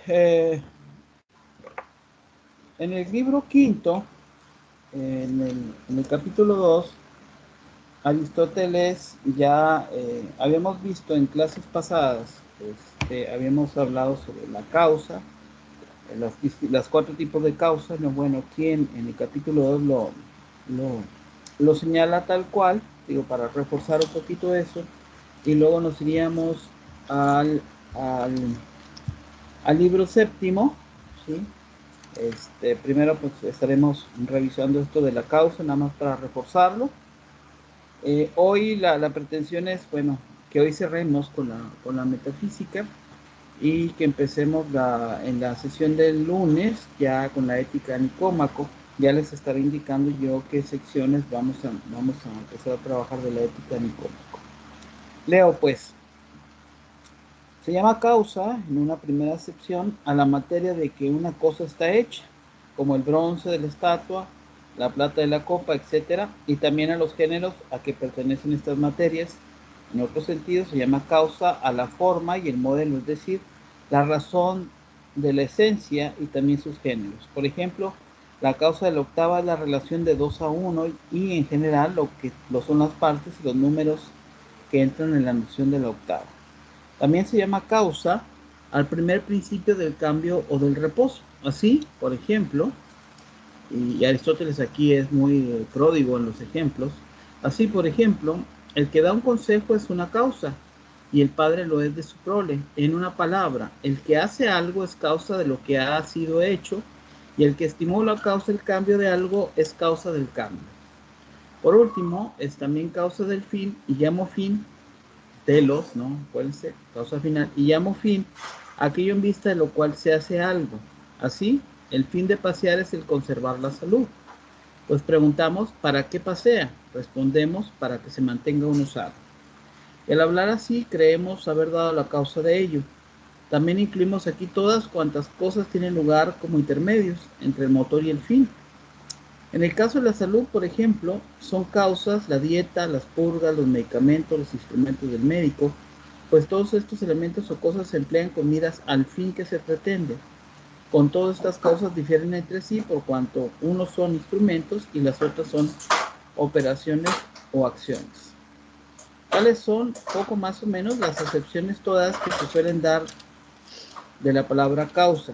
Eh, en el libro quinto, en el capítulo 2, Aristóteles ya habíamos visto en clases pasadas, habíamos hablado sobre la causa, las cuatro tipos de causas. No, bueno, aquí en el capítulo 2 lo señala tal cual, digo, para reforzar un poquito eso, y luego nos iríamos al, al, al libro séptimo, ¿sí? Primero pues estaremos revisando esto de la causa, nada más para reforzarlo. Hoy la pretensión es, bueno, que hoy cerremos con la metafísica y que empecemos en la sesión del lunes ya con la ética Nicómaco. Ya les estaré indicando yo qué secciones vamos a empezar a trabajar de la ética Nicómaco. Leo pues. Se llama causa, en una primera acepción, a la materia de que una cosa está hecha, como el bronce de la estatua, la plata de la copa, etc. Y también a los géneros a que pertenecen estas materias. En otro sentido, se llama causa a la forma y el modelo, es decir, la razón de la esencia y también sus géneros. Por ejemplo, la causa de la octava es la relación de 2 a 1 y en general lo son las partes y los números que entran en la noción de la octava. También se llama causa al primer principio del cambio o del reposo. Así, por ejemplo, y Aristóteles aquí es muy pródigo en los ejemplos, así, por ejemplo, el que da un consejo es una causa y el padre lo es de su prole. En una palabra, el que hace algo es causa de lo que ha sido hecho y el que estimula causa el cambio de algo es causa del cambio. Por último, es también causa del fin y llamo fin telos, ¿no? Pueden ser causa final, y llamo fin aquello en vista de lo cual se hace algo. Así, el fin de pasear es el conservar la salud. Pues preguntamos, ¿para qué pasea? Respondemos, para que se mantenga uno sano. El hablar así, creemos haber dado la causa de ello. También incluimos aquí todas cuantas cosas tienen lugar como intermedios entre el motor y el fin. En el caso de la salud, por ejemplo, son causas la dieta, las purgas, los medicamentos, los instrumentos del médico, pues todos estos elementos o cosas se emplean con miras al fin que se pretende. Con todas estas causas difieren entre sí por cuanto unos son instrumentos y las otras son operaciones o acciones. ¿Cuáles son, poco más o menos, las acepciones todas que se suelen dar de la palabra causa?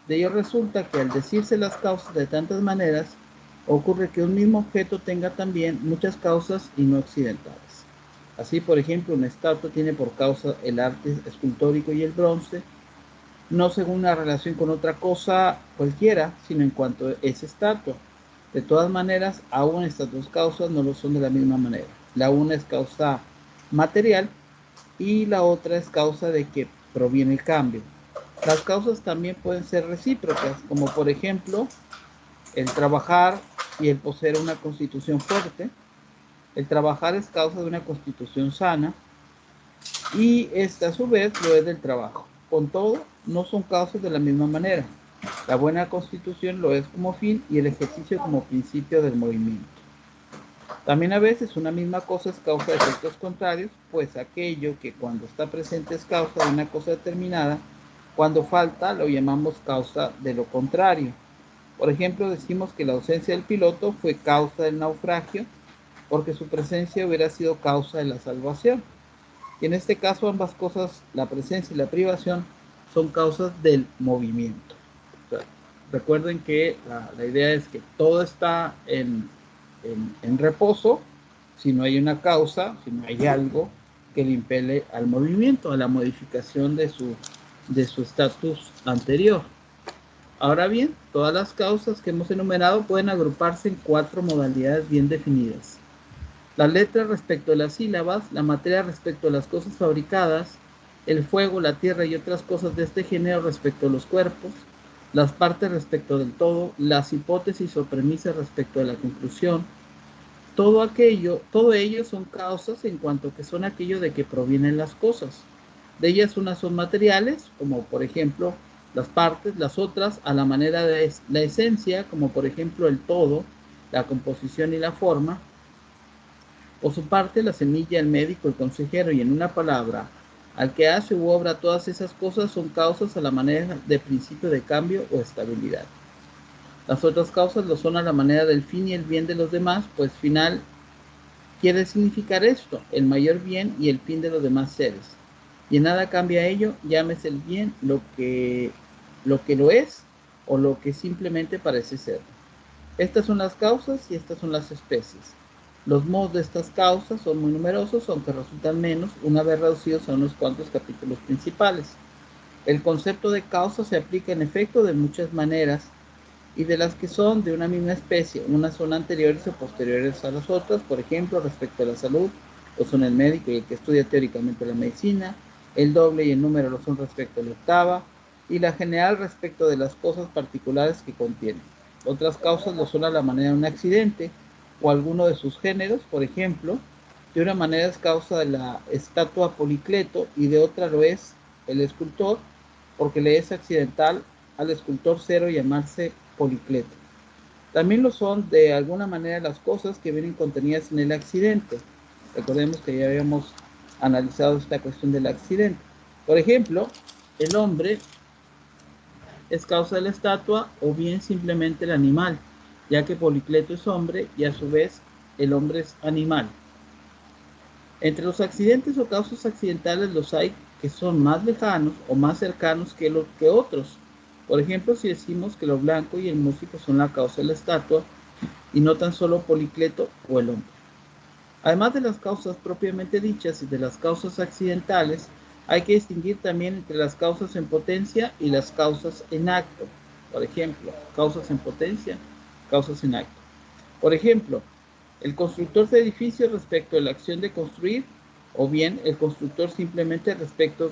De ello resulta que al decirse las causas de tantas maneras, ocurre que un mismo objeto tenga también muchas causas y no accidentales. Así, por ejemplo, una estatua tiene por causa el arte escultórico y el bronce, no según una relación con otra cosa cualquiera, sino en cuanto es estatua. De todas maneras, aún estas dos causas no lo son de la misma manera. La una es causa material y la otra es causa de que proviene el cambio. Las causas también pueden ser recíprocas, como por ejemplo el trabajar y el poseer una constitución fuerte. El trabajar es causa de una constitución sana y esta a su vez lo es del trabajo. Con todo, no son causas de la misma manera. La buena constitución lo es como fin y el ejercicio como principio del movimiento. También a veces una misma cosa es causa de efectos contrarios, pues aquello que cuando está presente es causa de una cosa determinada, cuando falta lo llamamos causa de lo contrario. Por ejemplo, decimos que la ausencia del piloto fue causa del naufragio, porque su presencia hubiera sido causa de la salvación. Y en este caso ambas cosas, la presencia y la privación, son causas del movimiento. O sea, recuerden que la idea es que todo está en reposo si no hay una causa, si no hay algo que le impele al movimiento, a la modificación de su estatus anterior. Ahora bien, todas las causas que hemos enumerado pueden agruparse en cuatro modalidades bien definidas. Las letras respecto a las sílabas, la materia respecto a las cosas fabricadas, el fuego, la tierra y otras cosas de este género respecto a los cuerpos, las partes respecto del todo, las hipótesis o premisas respecto a la conclusión, todo ello son causas en cuanto que son aquello de que provienen las cosas. De ellas unas son materiales, como por ejemplo las partes, las otras a la manera de la esencia, como por ejemplo el todo, la composición y la forma. Por su parte, la semilla, el médico, el consejero y en una palabra, Al que hace u obra todas esas cosas son causas a la manera de principio de cambio o estabilidad. Las otras causas lo son a la manera del fin y el bien de los demás, pues final quiere significar esto, el mayor bien y el fin de los demás seres. Y en nada cambia ello, llámese el bien lo que lo es o lo que simplemente parece ser. Estas son las causas y estas son las especies. Los modos de estas causas son muy numerosos, aunque resultan menos una vez reducidos a unos cuantos capítulos principales. El concepto de causa se aplica en efecto de muchas maneras, y de las que son de una misma especie, unas son anteriores o posteriores a las otras, por ejemplo, respecto a la salud, lo son el médico y el que estudia teóricamente la medicina, el doble y el número lo son respecto a la octava, y la general respecto de las cosas particulares que contienen. Otras causas lo son a la manera de un accidente o alguno de sus géneros, por ejemplo, de una manera es causa de la estatua Policleto y de otra lo es el escultor, porque le es accidental al escultor cero llamarse Policleto. También lo son de alguna manera las cosas que vienen contenidas en el accidente. Recordemos que ya habíamos analizado esta cuestión del accidente. Por ejemplo, el hombre es causa de la estatua o bien simplemente el animal, ya que Policleto es hombre y a su vez el hombre es animal. Entre los accidentes o causas accidentales los hay que son más lejanos o más cercanos que otros. Por ejemplo, si decimos que lo blanco y el músico son la causa de la estatua y no tan solo Policleto o el hombre. Además de las causas propiamente dichas y de las causas accidentales, hay que distinguir también entre las causas en potencia y las causas en acto. Por ejemplo, causas en potencia, causas en acto. Por ejemplo, el constructor de edificios respecto de la acción de construir, o bien el constructor simplemente respecto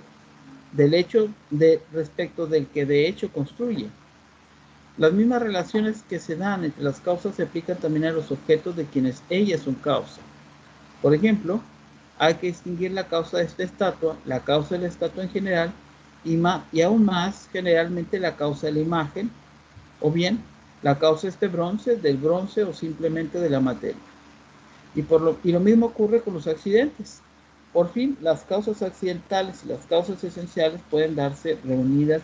respecto del que de hecho construye. Las mismas relaciones que se dan entre las causas se aplican también a los objetos de quienes ellas son causa. Por ejemplo, hay que distinguir la causa de esta estatua, la causa de la estatua en general, y aún más generalmente la causa de la imagen, o bien la causa de este bronce, del bronce o simplemente de la materia. Y lo mismo ocurre con los accidentes. Por fin, las causas accidentales y las causas esenciales pueden darse reunidas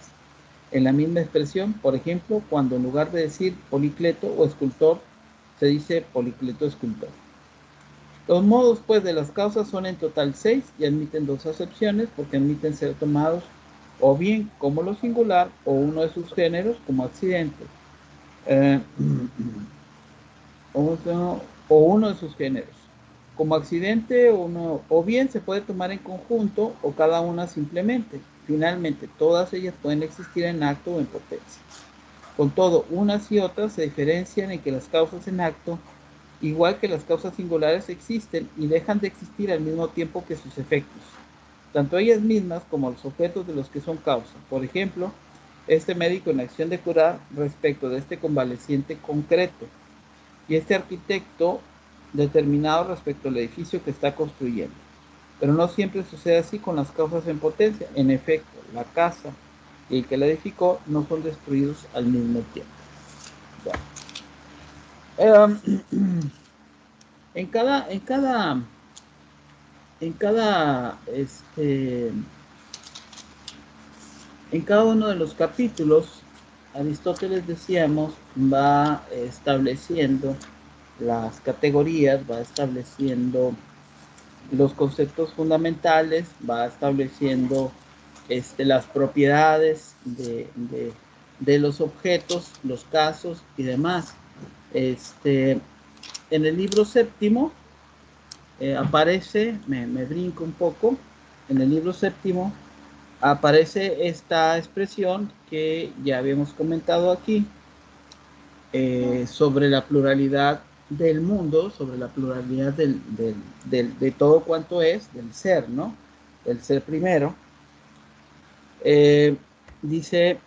en la misma expresión, por ejemplo, cuando en lugar de decir Policleto o escultor, se dice Policleto escultor. Los modos, pues, de las causas son en total 6 y admiten 2 acepciones porque admiten ser tomados o bien como lo singular o uno de sus géneros como accidente, eh, o uno de sus géneros. Como accidente o bien se puede tomar en conjunto o cada una simplemente. Finalmente, todas ellas pueden existir en acto o en potencia. Con todo, unas y otras se diferencian en que las causas en acto, igual que las causas singulares, existen y dejan de existir al mismo tiempo que sus efectos, tanto ellas mismas como los objetos de los que son causa. Por ejemplo, este médico en acción de curar respecto de este convaleciente concreto y este arquitecto determinado respecto al edificio que está construyendo. Pero no siempre sucede así con las causas en potencia. En efecto, la casa y el que la edificó no son destruidos al mismo tiempo. Bueno, en cada, en cada, en cada, en cada uno de los capítulos, Aristóteles, decíamos, va estableciendo las categorías, va estableciendo los conceptos fundamentales, va estableciendo las propiedades de los objetos, los casos y demás. En el libro séptimo aparece, me brinco un poco, en el libro séptimo aparece esta expresión que ya habíamos comentado aquí, sobre la pluralidad del mundo, sobre la pluralidad de todo cuanto es, del ser, ¿no? Del ser primero. Dice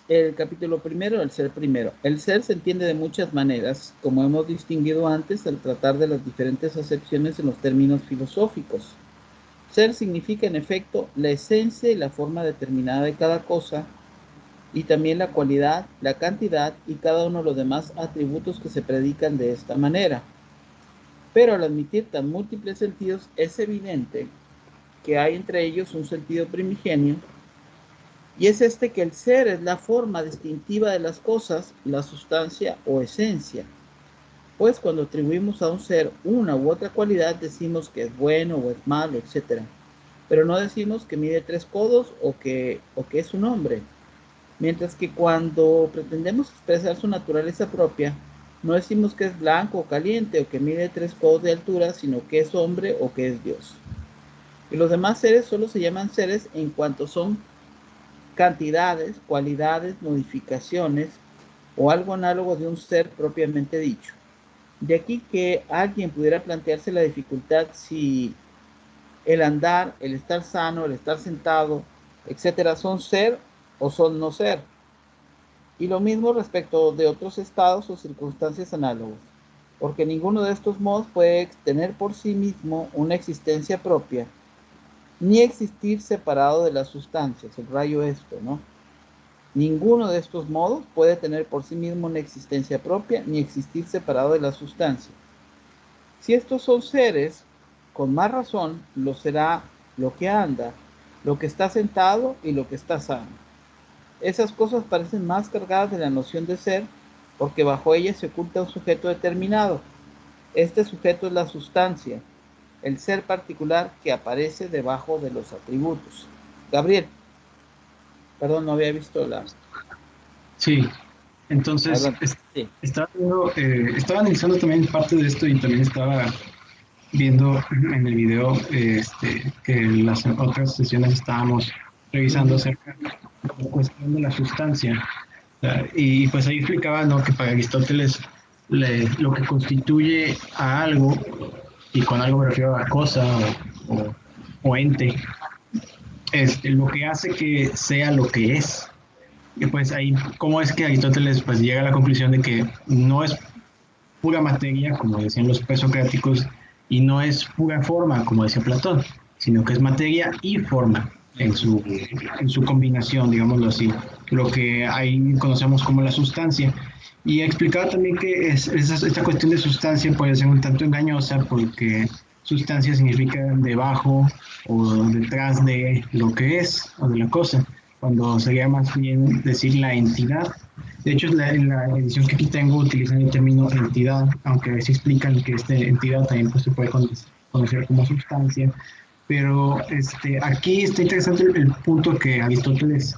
el capítulo primero, el ser primero. El ser se entiende de muchas maneras, como hemos distinguido antes al tratar de las diferentes acepciones en los términos filosóficos. Ser significa, en efecto, la esencia y la forma determinada de cada cosa, y también la cualidad, la cantidad y cada uno de los demás atributos que se predican de esta manera. Pero al admitir tan múltiples sentidos, es evidente que hay entre ellos un sentido primigenio, y es este que el ser es la forma distintiva de las cosas, la sustancia o esencia. Pues cuando atribuimos a un ser una u otra cualidad, decimos que es bueno o es malo, etc. Pero no decimos que mide 3 codos o que es un hombre. Mientras que cuando pretendemos expresar su naturaleza propia, no decimos que es blanco o caliente o que mide 3 codos de altura, sino que es hombre o que es Dios. Y los demás seres solo se llaman seres en cuanto son cantidades, cualidades, modificaciones o algo análogo de un ser propiamente dicho. De aquí que alguien pudiera plantearse la dificultad si el andar, el estar sano, el estar sentado, etcétera, son ser o son no ser. Y lo mismo respecto de otros estados o circunstancias análogas, porque ninguno de estos modos puede tener por sí mismo una existencia propia, ni existir separado de las sustancias. Subrayo esto, ¿no? Ninguno de estos modos puede tener por sí mismo una existencia propia, ni existir separado de la sustancia. Si estos son seres, con más razón lo será lo que anda, lo que está sentado y lo que está sano. Esas cosas parecen más cargadas de la noción de ser, porque bajo ellas se oculta un sujeto determinado. Este sujeto es la sustancia, el ser particular que aparece debajo de los atributos. Gabriel, perdón, no había visto la... Sí, entonces Adelante. Sí. estaba analizando también parte de esto y también estaba viendo en el video que en las otras sesiones estábamos revisando Ujú. acerca de la cuestión de la sustancia. Y pues ahí explicaba, ¿no?, que para Aristóteles lo que constituye a algo, y con algo me refiero a cosa o ente, es lo que hace que sea lo que es. Y pues ahí, ¿cómo es que Aristóteles pues llega a la conclusión de que no es pura materia, como decían los presocráticos, y no es pura forma, como decía Platón, sino que es materia y forma en su combinación, digámoslo así, lo que ahí conocemos como la sustancia. Y explicaba también que esta cuestión de sustancia puede ser un tanto engañosa porque sustancia significa debajo o detrás de lo que es o de la cosa, cuando sería más bien decir la entidad. De hecho, en la edición que aquí tengo utilizan el término entidad, aunque a veces explican que esta entidad también pues, se puede conocer como sustancia. Pero aquí está interesante el punto que Aristóteles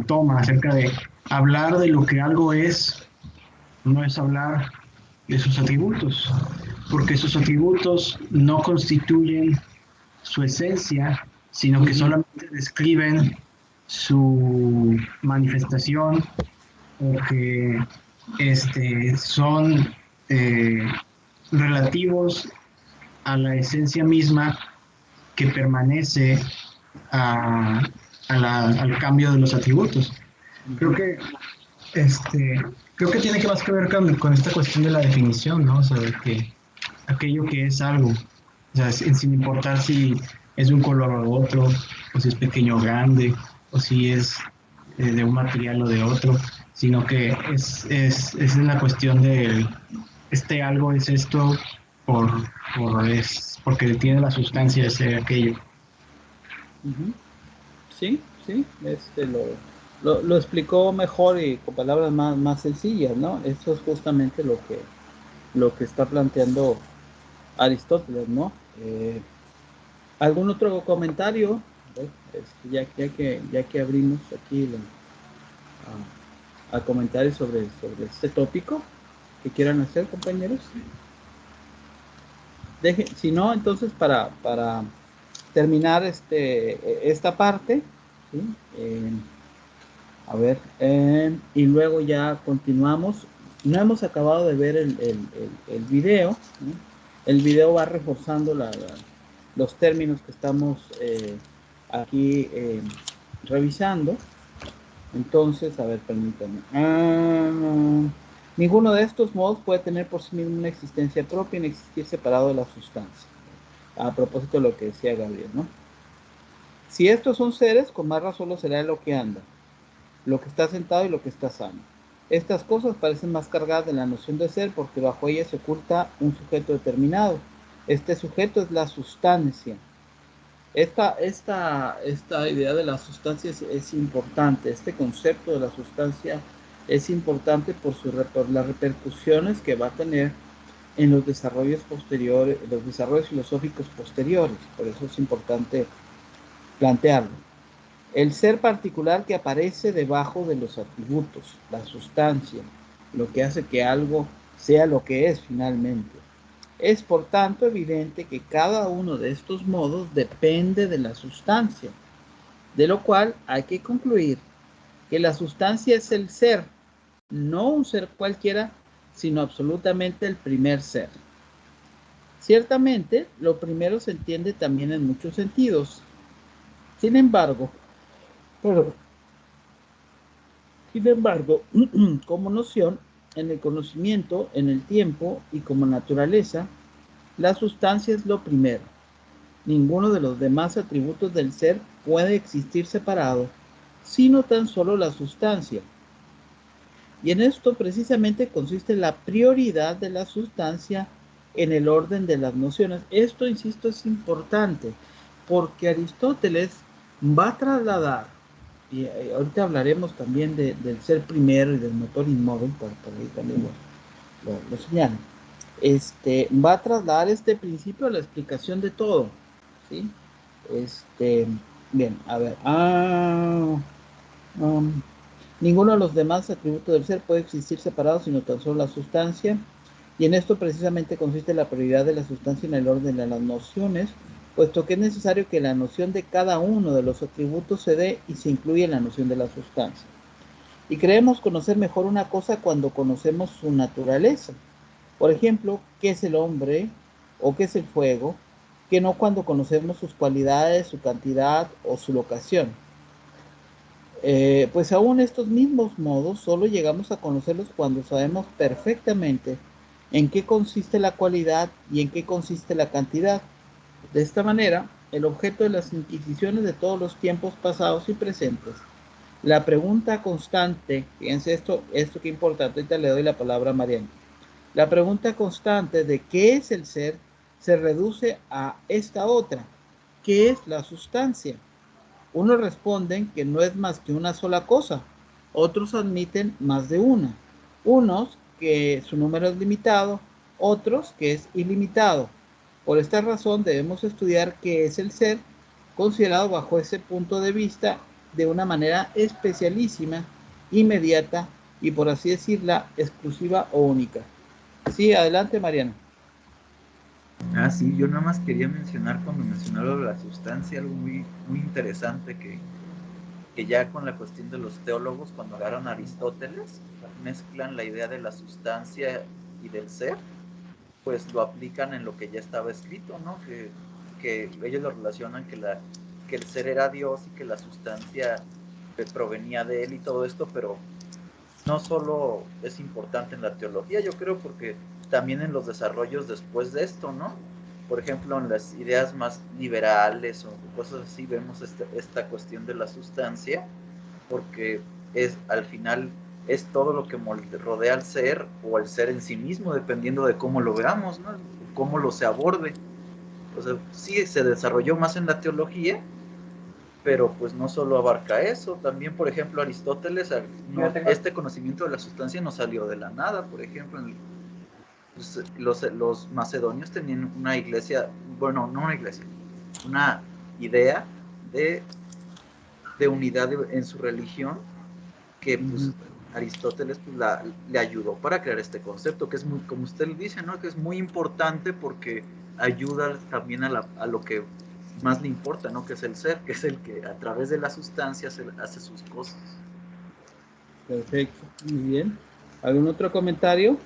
toma acerca de hablar de lo que algo es, no es hablar de sus atributos, porque sus atributos no constituyen su esencia, sino que Ujú. solamente describen su manifestación o que son eh, relativos a la esencia misma que permanece a, al cambio de los atributos. Creo Ujú. que este, creo que tiene que más que ver con esta cuestión de la definición, ¿no? O sea, de que aquello que es algo, o sea, sin importar si es de un color o otro, o si es pequeño o grande, o si es de un material o de otro, sino que es la cuestión de este algo es esto por, porque tiene la sustancia de ser aquello. Ujú. Sí, sí, lo explicó mejor y con palabras más sencillas, ¿no? Eso es justamente lo que está planteando Aristóteles, ¿no? ¿Algún otro comentario? Ya que abrimos aquí a comentarios sobre este tópico que quieran hacer, compañeros. Si no, entonces para terminar esta parte, ¿sí? A ver, y luego ya continuamos. No hemos acabado de ver el video, ¿no? El video va reforzando los términos que estamos aquí revisando. Entonces, a ver, permítanme. Ninguno de estos modos puede tener por sí mismo una existencia propia ni existir separado de la sustancia. A propósito de lo que decía Gabriel, ¿no? Si estos son seres, con más razón lo será lo que anda, lo que está sentado y lo que está sano. Estas cosas parecen más cargadas de la noción de ser porque bajo ellas se oculta un sujeto determinado. Este sujeto es la sustancia, Esta idea de la sustancia es importante, este concepto de la sustancia es importante por las repercusiones que va a tener en los desarrollos posteriores, en los desarrollos filosóficos posteriores. Por eso es importante plantearlo. El ser particular que aparece debajo de los atributos, la sustancia, lo que hace que algo sea lo que es finalmente. Es por tanto evidente que cada uno de estos modos depende de la sustancia, de lo cual hay que concluir que la sustancia es el ser, no un ser cualquiera, sino absolutamente el primer ser. Ciertamente, lo primero se entiende también en muchos sentidos. Sin embargo, pero, como noción, en el conocimiento, en el tiempo y como naturaleza, la sustancia es lo primero. Ninguno de los demás atributos del ser puede existir separado, sino tan solo la sustancia. Y en esto precisamente consiste la prioridad de la sustancia en el orden de las nociones. Esto, insisto, es importante, porque Aristóteles va a trasladar, y ahorita hablaremos también del ser primero y del motor inmóvil, por ahí también lo señalan, va a trasladar este principio a la explicación de todo, ¿sí? Bien, a ver, ninguno de los demás atributos del ser puede existir separado, sino tan solo la sustancia, y en esto precisamente consiste la prioridad de la sustancia en el orden de las nociones, puesto que es necesario que la noción de cada uno de los atributos se dé y se incluya en la noción de la sustancia. Y creemos conocer mejor una cosa cuando conocemos su naturaleza. Por ejemplo, ¿qué es el hombre o qué es el fuego? Que no cuando conocemos sus cualidades, su cantidad o su locación. Pues aún estos mismos modos solo llegamos a conocerlos cuando sabemos perfectamente en qué consiste la cualidad y en qué consiste la cantidad. De esta manera, el objeto de las inquisiciones de todos los tiempos pasados y presentes, la pregunta constante, fíjense esto que importante, ahorita le doy la palabra a Mariana. La pregunta constante de qué es el ser se reduce a esta otra, ¿qué es la sustancia? Unos responden que no es más que una sola cosa, otros admiten más de una, unos que su número es limitado, otros que es ilimitado. Por esta razón debemos estudiar qué es el ser, considerado bajo ese punto de vista de una manera especialísima, inmediata y por así decirla, exclusiva o única. Sí, adelante, Mariano. Ah, sí, yo nada más quería mencionar cuando mencionaron la sustancia algo muy, muy interesante que ya con la cuestión de los teólogos, cuando agarran a Aristóteles, mezclan la idea de la sustancia y del ser, pues lo aplican en lo que ya estaba escrito, ¿no? Que ellos lo relacionan que el ser era Dios y que la sustancia provenía de él y todo esto, pero no solo es importante en la teología, yo creo, porque también en los desarrollos después de esto, ¿no? Por ejemplo, en las ideas más liberales o cosas así, vemos esta cuestión de la sustancia, porque es al final es todo lo que rodea al ser o al ser en sí mismo, dependiendo de cómo lo veamos, ¿no? Cómo lo se aborde. O sea, sí se desarrolló más en la teología, pero pues no solo abarca eso, también por ejemplo Aristóteles, este conocimiento de la sustancia no salió de la nada, por ejemplo, pues, los macedonios tenían una iglesia, bueno, no una iglesia, una idea de unidad en su religión que pues Aristóteles pues, le ayudó para crear este concepto, que es muy, como usted dice, ¿no? Que es muy importante porque ayuda también a lo que más le importa, ¿no? Que es el ser, que es el que a través de la sustancia hace sus cosas. Perfecto, muy bien. ¿Algún otro comentario?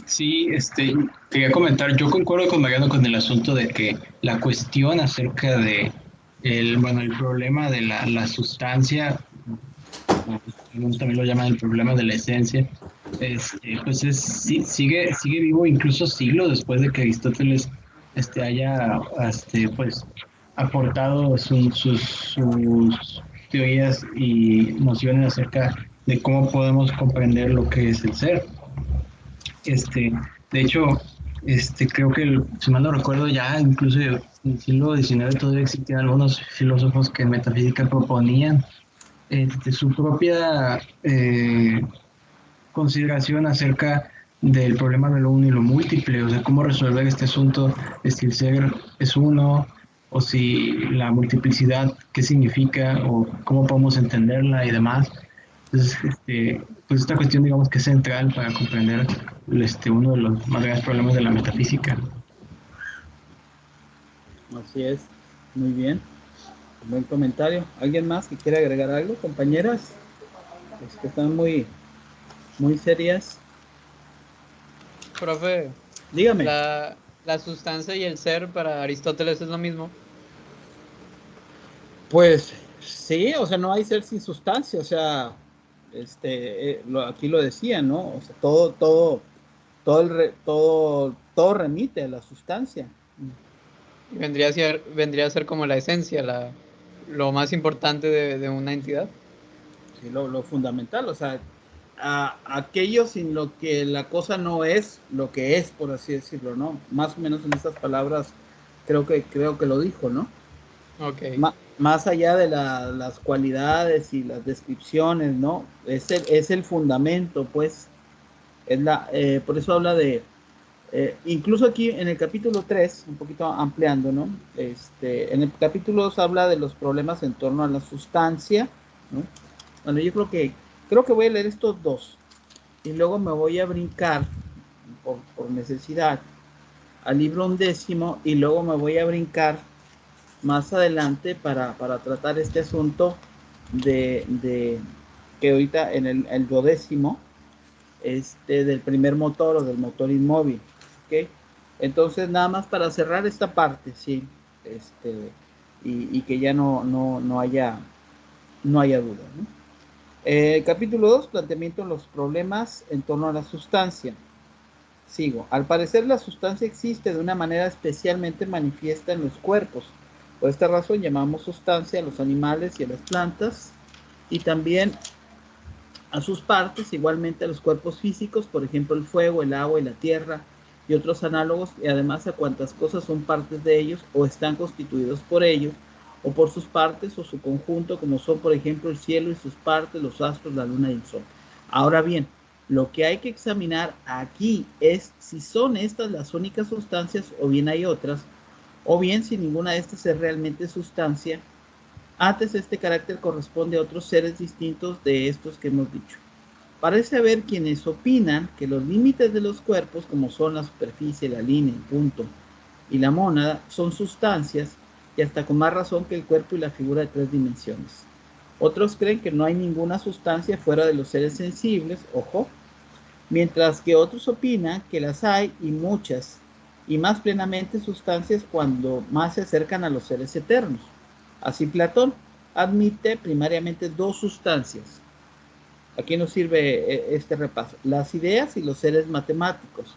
Sí, quería comentar, yo concuerdo con Mariano con el asunto de que la cuestión acerca de el problema de la sustancia, algunos también lo llaman el problema de la esencia, pues sigue vivo incluso siglos después de que Aristóteles haya pues aportado sus teorías y nociones acerca de cómo podemos comprender lo que es el ser. De hecho, Creo que, si mal no recuerdo, ya incluso en el siglo XIX todavía existían algunos filósofos que en metafísica proponían su propia consideración acerca del problema de lo uno y lo múltiple, o sea, cómo resolver este asunto de si el ser es uno o si la multiplicidad, qué significa o cómo podemos entenderla y demás. Entonces, pues esta cuestión digamos que es central para comprender uno de los más grandes problemas de la metafísica. Así es, muy bien, buen comentario. ¿Alguien más que quiera agregar algo, compañeras? Es que están muy serias. Profe, Dígame. la sustancia y el ser para Aristóteles es lo mismo. Pues sí, o sea, no hay ser sin sustancia, o sea, aquí lo decía, ¿no? O sea, todo remite a la sustancia. Y vendría a ser como la esencia, lo más importante de una entidad. Sí, lo fundamental, o sea, aquello sin lo que la cosa no es lo que es, por así decirlo, ¿no? Más o menos en estas palabras creo que lo dijo, ¿no? Ok. Más allá de las cualidades y las descripciones, ¿no? Es el fundamento, pues. Por eso habla de, incluso aquí en el capítulo 3, un poquito ampliando, ¿no? En el capítulo 2 habla de los problemas en torno a la sustancia, ¿no? Bueno, yo creo que voy a leer estos dos y luego me voy a brincar por necesidad al libro 11 y luego me voy a brincar más adelante para tratar este asunto de que ahorita en el 12 del primer motor o del motor inmóvil, ¿ok? Entonces nada más para cerrar esta parte, sí, y que ya no haya duda, ¿no? Capítulo 2, planteamiento de los problemas en torno a la sustancia. Sigo. Al parecer la sustancia existe de una manera especialmente manifiesta en los cuerpos. Por esta razón llamamos sustancia a los animales y a las plantas y también a sus partes, igualmente a los cuerpos físicos, por ejemplo el fuego, el agua y la tierra y otros análogos, y además a cuantas cosas son partes de ellos o están constituidos por ellos, o por sus partes o su conjunto, como son por ejemplo el cielo y sus partes, los astros, la luna y el sol. Ahora bien, lo que hay que examinar aquí es si son estas las únicas sustancias o bien hay otras, o bien si ninguna de estas es realmente sustancia. Antes este carácter corresponde a otros seres distintos de estos que hemos dicho. Parece haber quienes opinan que los límites de los cuerpos, como son la superficie, la línea, el punto y la mónada, son sustancias y hasta con más razón que el cuerpo y la figura de 3 dimensiones. Otros creen que no hay ninguna sustancia fuera de los seres sensibles, ojo, mientras que otros opinan que las hay y muchas, y más plenamente sustancias cuando más se acercan a los seres eternos. Así Platón admite primariamente dos sustancias. Aquí nos sirve este repaso: las ideas y los seres matemáticos.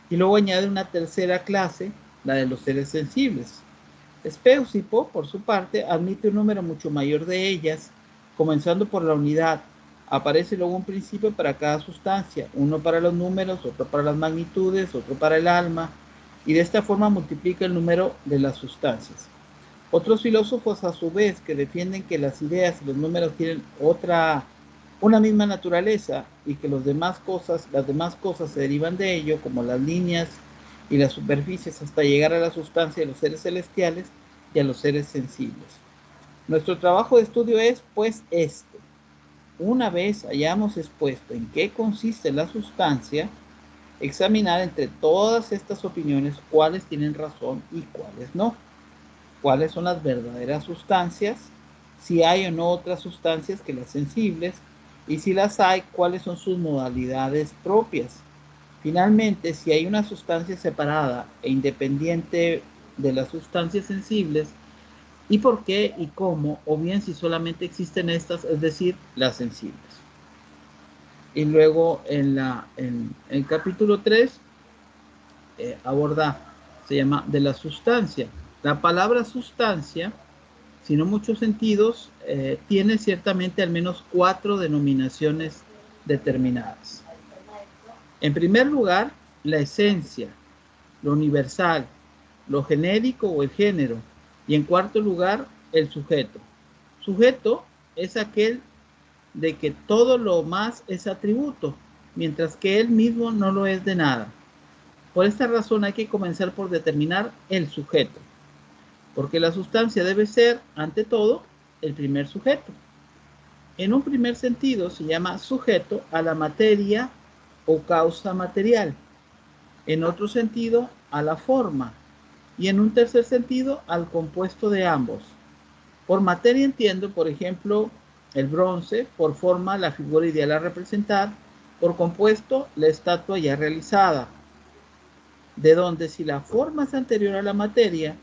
Y luego añade una tercera clase, la de los seres sensibles. Speusipo, por su parte, admite un número mucho mayor de ellas, comenzando por la unidad. Aparece luego un principio para cada sustancia, uno para los números, otro para las magnitudes, otro para el alma, y de esta forma multiplica el número de las sustancias. Otros filósofos, a su vez, que defienden que las ideas y los números tienen una misma naturaleza y que las demás cosas se derivan de ello, como las líneas y las superficies, hasta llegar a la sustancia de los seres celestiales y a los seres sensibles. Nuestro trabajo de estudio es, pues, una vez hayamos expuesto en qué consiste la sustancia, examinar entre todas estas opiniones cuáles tienen razón y cuáles no. Cuáles son las verdaderas sustancias, si hay o no otras sustancias que las sensibles, y si las hay, cuáles son sus modalidades propias. Finalmente, si hay una sustancia separada e independiente de las sustancias sensibles, y por qué y cómo, o bien si solamente existen estas, es decir, las sensibles. Y luego en el capítulo 3 se llama de la sustancia. La palabra sustancia, sino muchos sentidos, tiene ciertamente al menos 4 denominaciones determinadas. En primer lugar, la esencia, lo universal, lo genérico o el género. Y en cuarto lugar, el sujeto. Sujeto es aquel de que todo lo más es atributo, mientras que él mismo no lo es de nada. Por esta razón hay que comenzar por determinar el sujeto, porque la sustancia debe ser, ante todo, el primer sujeto. En un primer sentido se llama sujeto a la materia o causa material, en otro sentido a la forma, y en un tercer sentido al compuesto de ambos. Por materia entiendo, por ejemplo, el bronce, por forma la figura ideal a representar, por compuesto la estatua ya realizada, de donde si la forma es anterior a la materia,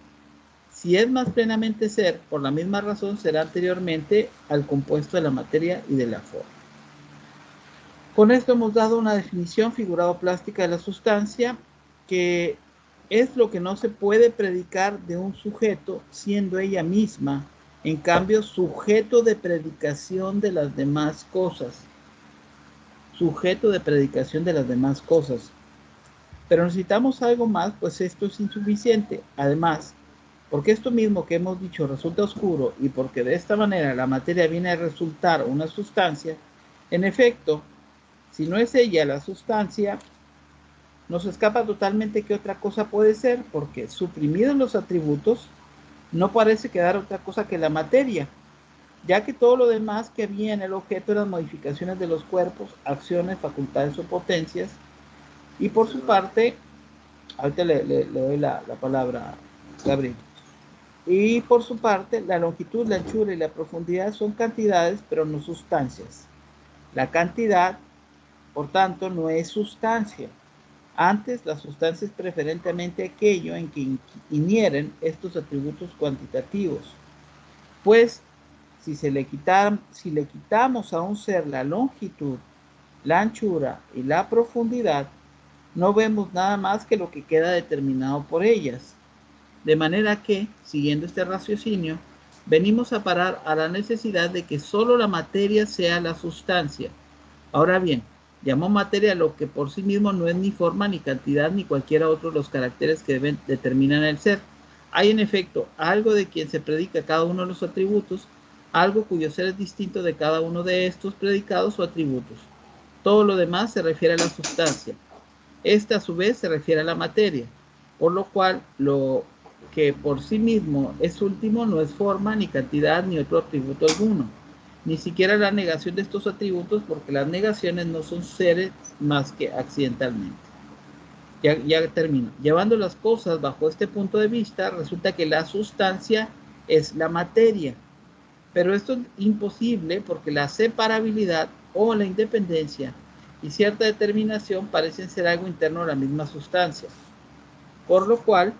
si es más plenamente ser, por la misma razón será anteriormente al compuesto de la materia y de la forma. Con esto hemos dado una definición figurado-plástica de la sustancia, que es lo que no se puede predicar de un sujeto siendo ella misma, en cambio, sujeto de predicación de las demás cosas. Sujeto de predicación de las demás cosas. Pero necesitamos algo más, pues esto es insuficiente. Además, porque esto mismo que hemos dicho resulta oscuro y porque de esta manera la materia viene a resultar una sustancia, en efecto, si no es ella la sustancia, nos escapa totalmente qué otra cosa puede ser, porque suprimidos los atributos, no parece quedar otra cosa que la materia, ya que todo lo demás que había en el objeto eran modificaciones de los cuerpos, acciones, facultades o potencias, y por su parte, ahorita le doy la palabra a Gabriel, y por su parte, la longitud, la anchura y la profundidad son cantidades, pero no sustancias. La cantidad, por tanto, no es sustancia. Antes, la sustancia es preferentemente aquello en que inhieren estos atributos cuantitativos. Pues, si le quitamos a un ser la longitud, la anchura y la profundidad, no vemos nada más que lo que queda determinado por ellas. De manera que, siguiendo este raciocinio, venimos a parar a la necesidad de que solo la materia sea la sustancia. Ahora bien, llamo materia a lo que por sí mismo no es ni forma, ni cantidad, ni cualquiera otro de los caracteres que determinan el ser. Hay en efecto algo de quien se predica cada uno de los atributos, algo cuyo ser es distinto de cada uno de estos predicados o atributos. Todo lo demás se refiere a la sustancia. Esta a su vez se refiere a la materia, por lo cual lo que por sí mismo es último no es forma, ni cantidad, ni otro atributo alguno. Ni siquiera la negación de estos atributos, porque las negaciones no son seres más que accidentalmente. Ya termino. Llevando las cosas bajo este punto de vista, resulta que la sustancia es la materia. Pero esto es imposible porque la separabilidad o la independencia y cierta determinación parecen ser algo interno a la misma sustancia. Por lo cual,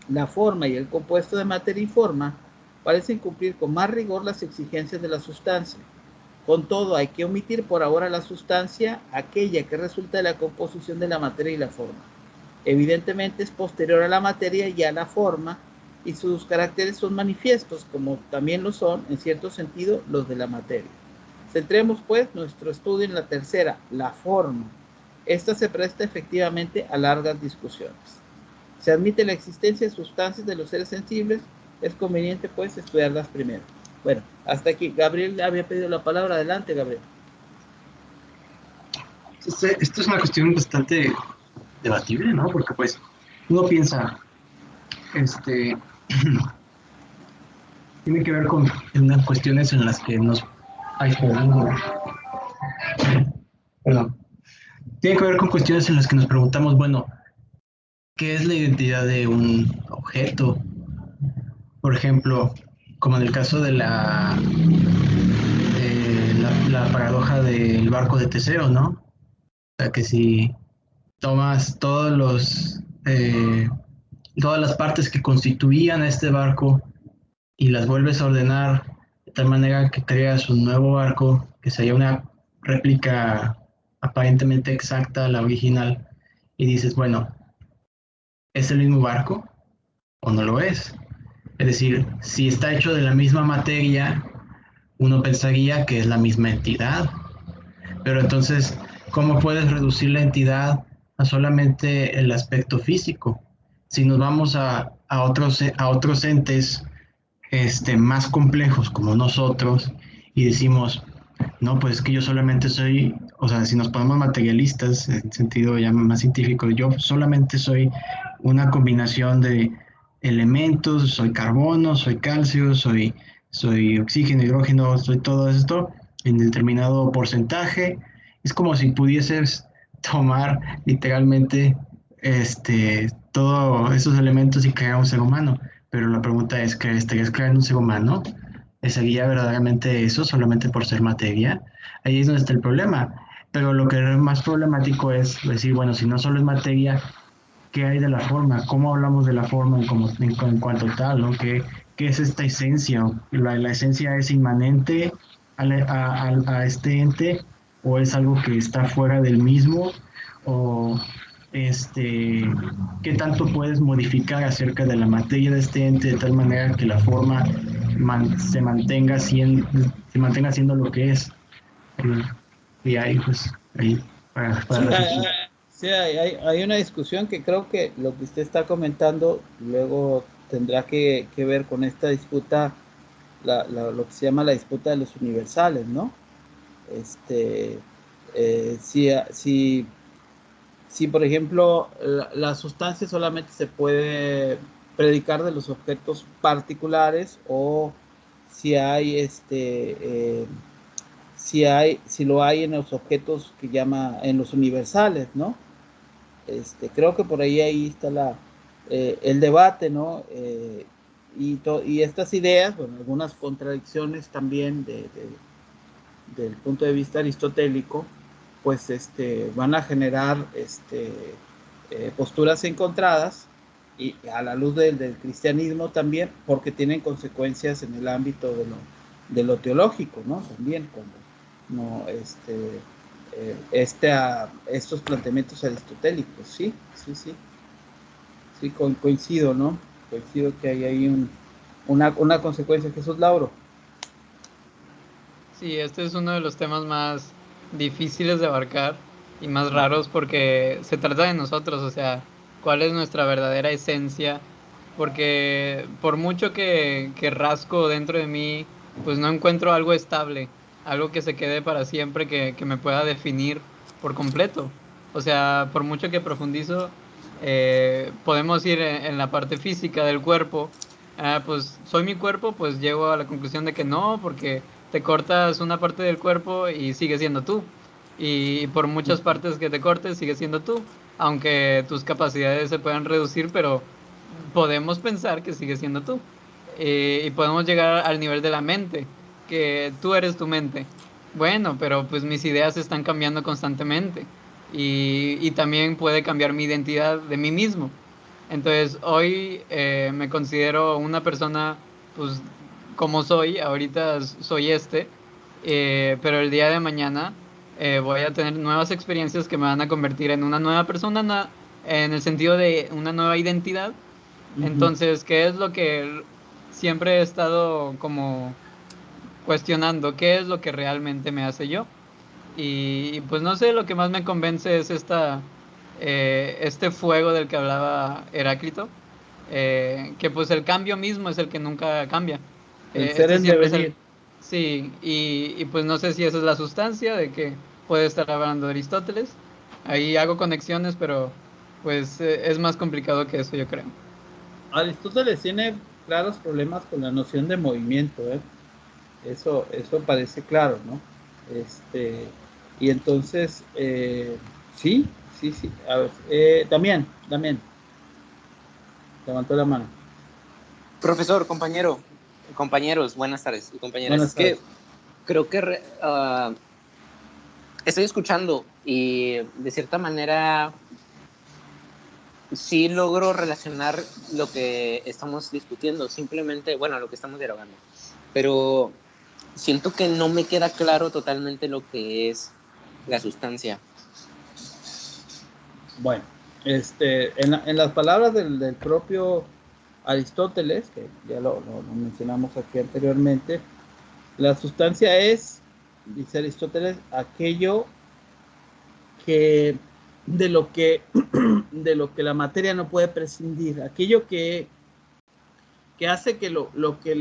la forma y el compuesto de materia y forma parecen cumplir con más rigor las exigencias de la sustancia. Con todo, hay que omitir por ahora la sustancia, aquella que resulta de la composición de la materia y la forma. Evidentemente es posterior a la materia y a la forma, y sus caracteres son manifiestos, como también lo son, en cierto sentido, los de la materia. Centremos, pues, nuestro estudio en la tercera, la forma. Esta se presta efectivamente a largas discusiones. Se admite la existencia de sustancias de los seres sensibles, es conveniente, pues, estudiarlas primero. Bueno, hasta aquí. Gabriel había pedido la palabra. Adelante, Gabriel. Esto es una cuestión bastante debatible, ¿no? Porque, pues, uno piensa, tiene que ver con unas cuestiones en las que nos... Ay, perdón. Tiene que ver con cuestiones en las que nos preguntamos, bueno, ¿qué es la identidad de un objeto? Por ejemplo, como en el caso de la paradoja del barco de Teseo, ¿no? O sea, que si tomas todas las partes que constituían este barco y las vuelves a ordenar de tal manera que creas un nuevo barco que sería una réplica aparentemente exacta a la original, y dices, bueno, ¿es el mismo barco o no lo es? Es decir, si está hecho de la misma materia, uno pensaría que es la misma entidad. Pero entonces, ¿cómo puedes reducir la entidad a solamente el aspecto físico. Si nos vamos a otros entes más complejos como nosotros y decimos, no, pues es que yo solamente soy, o sea, si nos ponemos materialistas en sentido ya más científico, yo solamente soy una combinación de elementos, soy carbono, soy calcio, soy oxígeno, hidrógeno, soy todo esto en determinado porcentaje. Es como si pudieses tomar literalmente todos esos elementos y crear un ser humano. Pero la pregunta es, ¿estarías creando un ser humano? ¿Sería verdaderamente eso solamente por ser materia? Ahí es donde está el problema. Pero lo que es más problemático es decir, bueno, si no solo es materia, ¿qué hay de la forma? ¿Cómo hablamos de la forma en cuanto tal, ¿no? ¿Qué es esta esencia? ¿La esencia es inmanente a este ente o es algo que está fuera del mismo? ¿O qué tanto puedes modificar acerca de la materia de este ente de tal manera que la forma se mantenga siendo lo que es? Y ahí, pues, ahí, para Sí, reflexionar. sí, hay una discusión que creo que lo que usted está comentando luego tendrá que ver con esta disputa, lo que se llama la disputa de los universales, ¿no? Este, si, si, por ejemplo, la sustancia solamente se puede predicar de los objetos particulares o si hay si lo hay en los objetos que llama en los universales, ¿no? Creo que por ahí está el debate, ¿no? Y estas ideas, bueno, algunas contradicciones también del punto de vista aristotélico, pues van a generar posturas encontradas y a la luz del cristianismo también, porque tienen consecuencias en el ámbito de lo teológico, ¿no? También, como no, estos planteamientos aristotélicos, sí, sí, sí, sí, coincido, ¿no? Coincido que hay ahí una consecuencia. Jesús Lauro. Sí, este es uno de los temas más difíciles de abarcar y más raros porque se trata de nosotros, o sea, cuál es nuestra verdadera esencia, porque por mucho que rasco dentro de mí, pues no encuentro algo estable, algo que se quede para siempre, que me pueda definir por completo. O sea, por mucho que profundizo, podemos ir en la parte física del cuerpo. Pues soy mi cuerpo, pues llego a la conclusión de que no, porque te cortas una parte del cuerpo y sigue siendo tú. Y por muchas partes que te cortes, sigue siendo tú. Aunque tus capacidades se puedan reducir, pero podemos pensar que sigue siendo tú. Y podemos llegar al nivel de la mente, que tú eres tu mente. Bueno, pero pues mis ideas están cambiando constantemente. Y también puede cambiar mi identidad de mí mismo. Entonces hoy me considero una persona, pues como soy, ahorita soy pero el día de mañana voy a tener nuevas experiencias que me van a convertir en una nueva persona, en el sentido de una nueva identidad. Uh-huh. Entonces, ¿qué es lo que siempre he estado como cuestionando? ¿Qué es lo que realmente me hace yo? Y pues no sé, lo que más me convence es este fuego del que hablaba Heráclito, que pues el cambio mismo es el que nunca cambia. El ser Este en siempre es devenir. Sí, y pues no sé si esa es la sustancia de que puede estar hablando de Aristóteles. Ahí hago conexiones, pero pues es más complicado que eso, yo creo. Aristóteles tiene claros problemas con la noción de movimiento, ¿eh? Eso parece claro, ¿no? Y entonces, sí, sí, sí. A ver, Damián, levantó la mano. Profesor, compañeros, buenas tardes, compañeras. Buenas Es que tardes. creo que estoy escuchando y de cierta manera sí logro relacionar lo que estamos discutiendo, simplemente, bueno, lo que estamos dialogando, pero siento que no me queda claro totalmente lo que es la sustancia. Bueno, en las palabras del propio Aristóteles, que ya lo mencionamos aquí anteriormente, la sustancia es, dice Aristóteles, aquello que de lo que la materia no puede prescindir, aquello que hace que lo que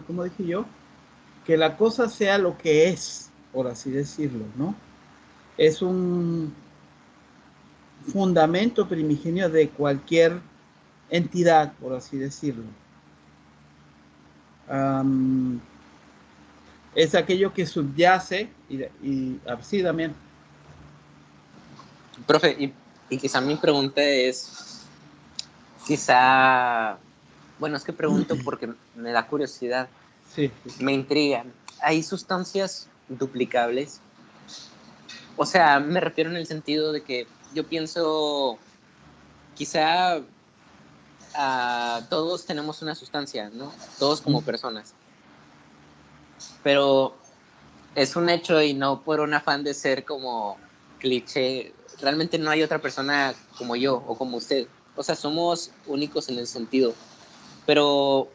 ¿cómo dije yo? Que la cosa sea lo que es, por así decirlo, ¿no? Es un fundamento primigenio de cualquier entidad, por así decirlo. Es aquello que subyace y sí, también. Profe, y quizá mi pregunta es, bueno, es que pregunto porque me da curiosidad, Sí. me intriga. ¿Hay sustancias duplicables? O sea, me refiero en el sentido de que yo pienso, quizá todos tenemos una sustancia, ¿no? Todos como personas. Pero es un hecho y no por un afán de ser como cliché. Realmente no hay otra persona como yo o como usted. O sea, somos únicos en ese sentido. Pero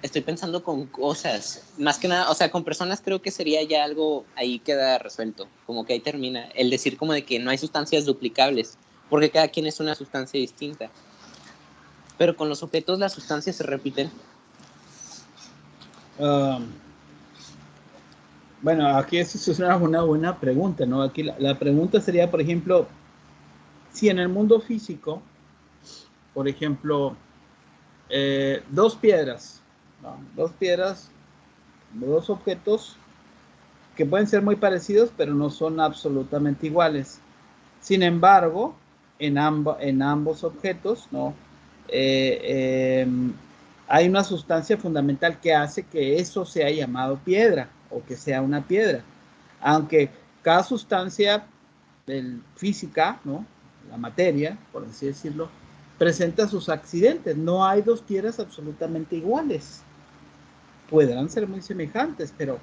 estoy pensando con cosas, más que nada, o sea, con personas creo que sería ya algo, ahí queda resuelto, como que ahí termina. El decir como de que no hay sustancias duplicables, porque cada quien es una sustancia distinta. Pero con los objetos las sustancias se repiten. Bueno, aquí eso es una buena pregunta, ¿no? Aquí la pregunta sería, por ejemplo, si en el mundo físico, por ejemplo, dos piedras, ¿no? Dos objetos que pueden ser muy parecidos, pero no son absolutamente iguales. Sin embargo, en ambos objetos, ¿no? Hay una sustancia fundamental que hace que eso sea llamado piedra o que sea una piedra. Aunque cada sustancia física, ¿no? La materia, por así decirlo, presenta sus accidentes. No hay dos piedras absolutamente iguales. Podrán ser muy semejantes, pero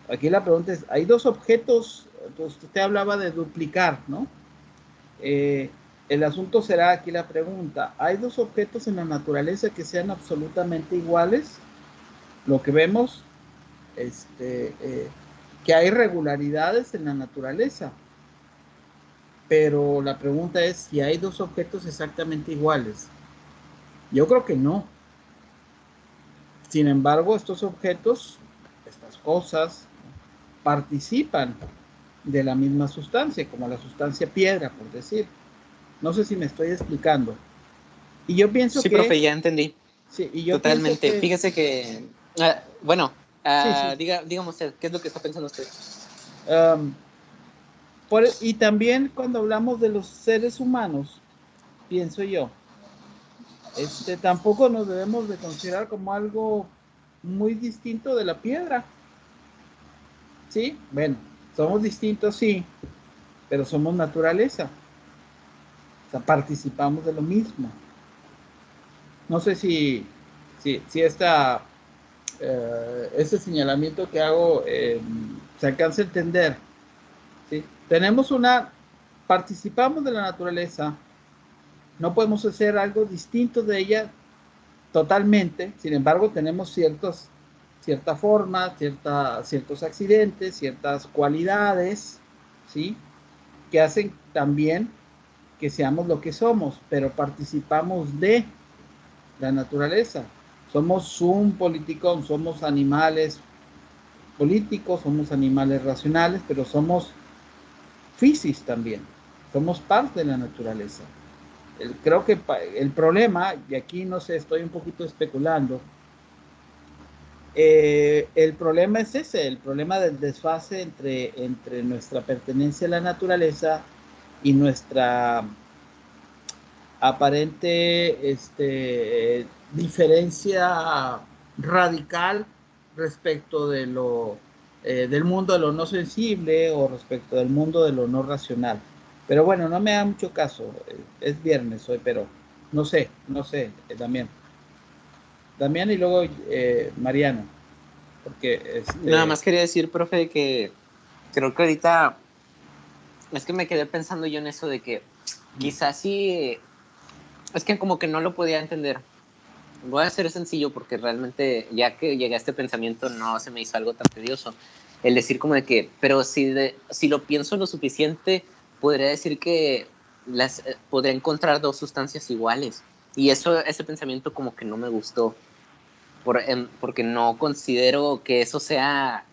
aquí la pregunta es, hay dos objetos, pues usted hablaba de duplicar, ¿no? El asunto será aquí la pregunta, ¿hay dos objetos en la naturaleza que sean absolutamente iguales? Lo que vemos, que hay regularidades en la naturaleza, pero la pregunta es si hay dos objetos exactamente iguales. Yo creo que no. Sin embargo, estos objetos, estas cosas, participan de la misma sustancia, como la sustancia piedra, por decir. No sé si me estoy explicando. Y yo pienso Sí, que... profe, ya entendí. Sí, y yo Totalmente. pienso que... Fíjese que, bueno, Sí. dígame usted, ¿qué es lo que está pensando usted? Y también cuando hablamos de los seres humanos, pienso yo, tampoco nos debemos de considerar como algo muy distinto de la piedra. ¿Sí? Bueno, somos distintos, sí, pero somos naturaleza. O sea, participamos de lo mismo. No sé si este señalamiento que hago se alcanza a entender. ¿Sí? Participamos de la naturaleza, no podemos hacer algo distinto de ella totalmente, sin embargo tenemos cierta forma, ciertos accidentes, ciertas cualidades, ¿sí? Que hacen también que seamos lo que somos, pero participamos de la naturaleza. Somos un político, somos animales políticos, somos animales racionales, pero somos físicos también, somos parte de la naturaleza. Creo que el problema, y aquí no sé, estoy un poquito especulando, el problema es ese, el problema del desfase entre nuestra pertenencia a la naturaleza y nuestra aparente diferencia radical respecto del mundo de lo no sensible o respecto del mundo de lo no racional. Pero bueno, no me da mucho caso, es viernes hoy, pero no sé, Damián. Damián y luego Mariano, porque Nada más quería decir, profe, que creo que ahorita es que me quedé pensando yo en eso de que quizás sí, es que como que no lo podía entender. Voy a ser sencillo porque realmente ya que llegué a este pensamiento no se me hizo algo tan tedioso. El decir como de que, pero si lo pienso lo suficiente, podría decir que podría encontrar dos sustancias iguales. Y ese pensamiento como que no me gustó, porque no considero que eso sea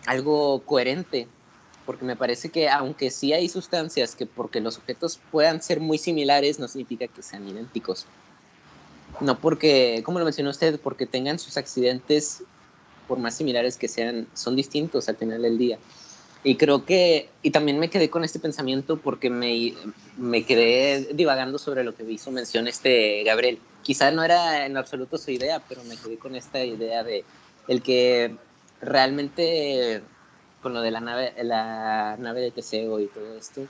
algo coherente, porque me parece que aunque sí hay sustancias que porque los objetos puedan ser muy similares, no significa que sean idénticos. No porque, como lo mencionó usted, porque tengan sus accidentes, por más similares que sean, son distintos al final del día. Y creo que, y también me quedé con este pensamiento porque me quedé divagando sobre lo que hizo mención Gabriel. Quizá no era en absoluto su idea, pero me quedé con esta idea de el que realmente, con lo de la nave de Teseo y todo esto,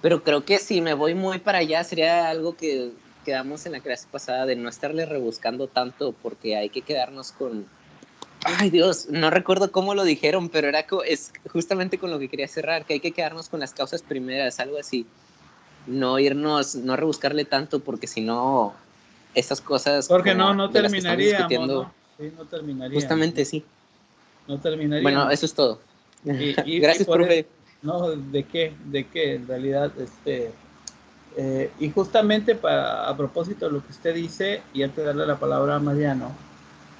pero creo que si me voy muy para allá sería algo que quedamos en la clase pasada de no estarle rebuscando tanto, porque hay que quedarnos con... Ay, Dios, no recuerdo cómo lo dijeron, pero es justamente con lo que quería cerrar, que hay que quedarnos con las causas primeras, algo así. No rebuscarle tanto, porque si no, estas cosas Porque como no de las que estamos terminaríamos, discutiendo, ¿no? Sí, no terminaríamos, justamente ¿no? sí. No Bueno, terminaríamos. eso es todo. Y Gracias, por eso, profe. no, ¿de qué? ¿De qué? En realidad, y justamente a propósito de lo que usted dice, y antes de darle la palabra a Mariano,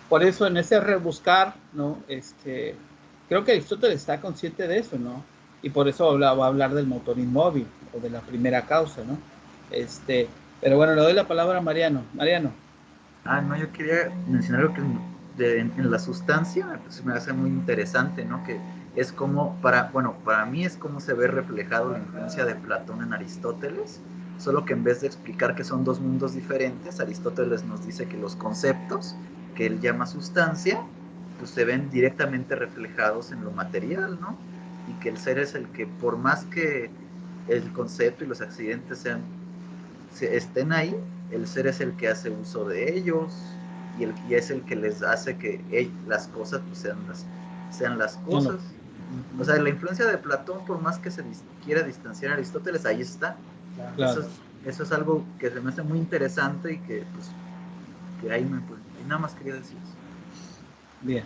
por eso en ese rebuscar, ¿no? Creo que Aristóteles está consciente de eso, ¿no? Y por eso va a hablar del motor inmóvil o de la primera causa, ¿no? Pero bueno, le doy la palabra a Mariano. Mariano. No, yo quería mencionar lo que en la sustancia pues, me hace muy interesante, ¿no? Que es como, para mí es como se ve reflejado la influencia de Platón en Aristóteles, solo que en vez de explicar que son dos mundos diferentes, Aristóteles nos dice que los conceptos que él llama sustancia, pues se ven directamente reflejados en lo material, ¿no? Y que el ser es el que, por más que el concepto y los accidentes estén ahí, el ser es el que hace uso de ellos y es el que les hace que las cosas pues, sean las cosas. O sea, la influencia de Platón, por más que se quiera distanciar a Aristóteles, ahí está. Claro. Eso es algo que se me hace muy interesante y que, pues, que ahí y nada más quería decir eso. Bien,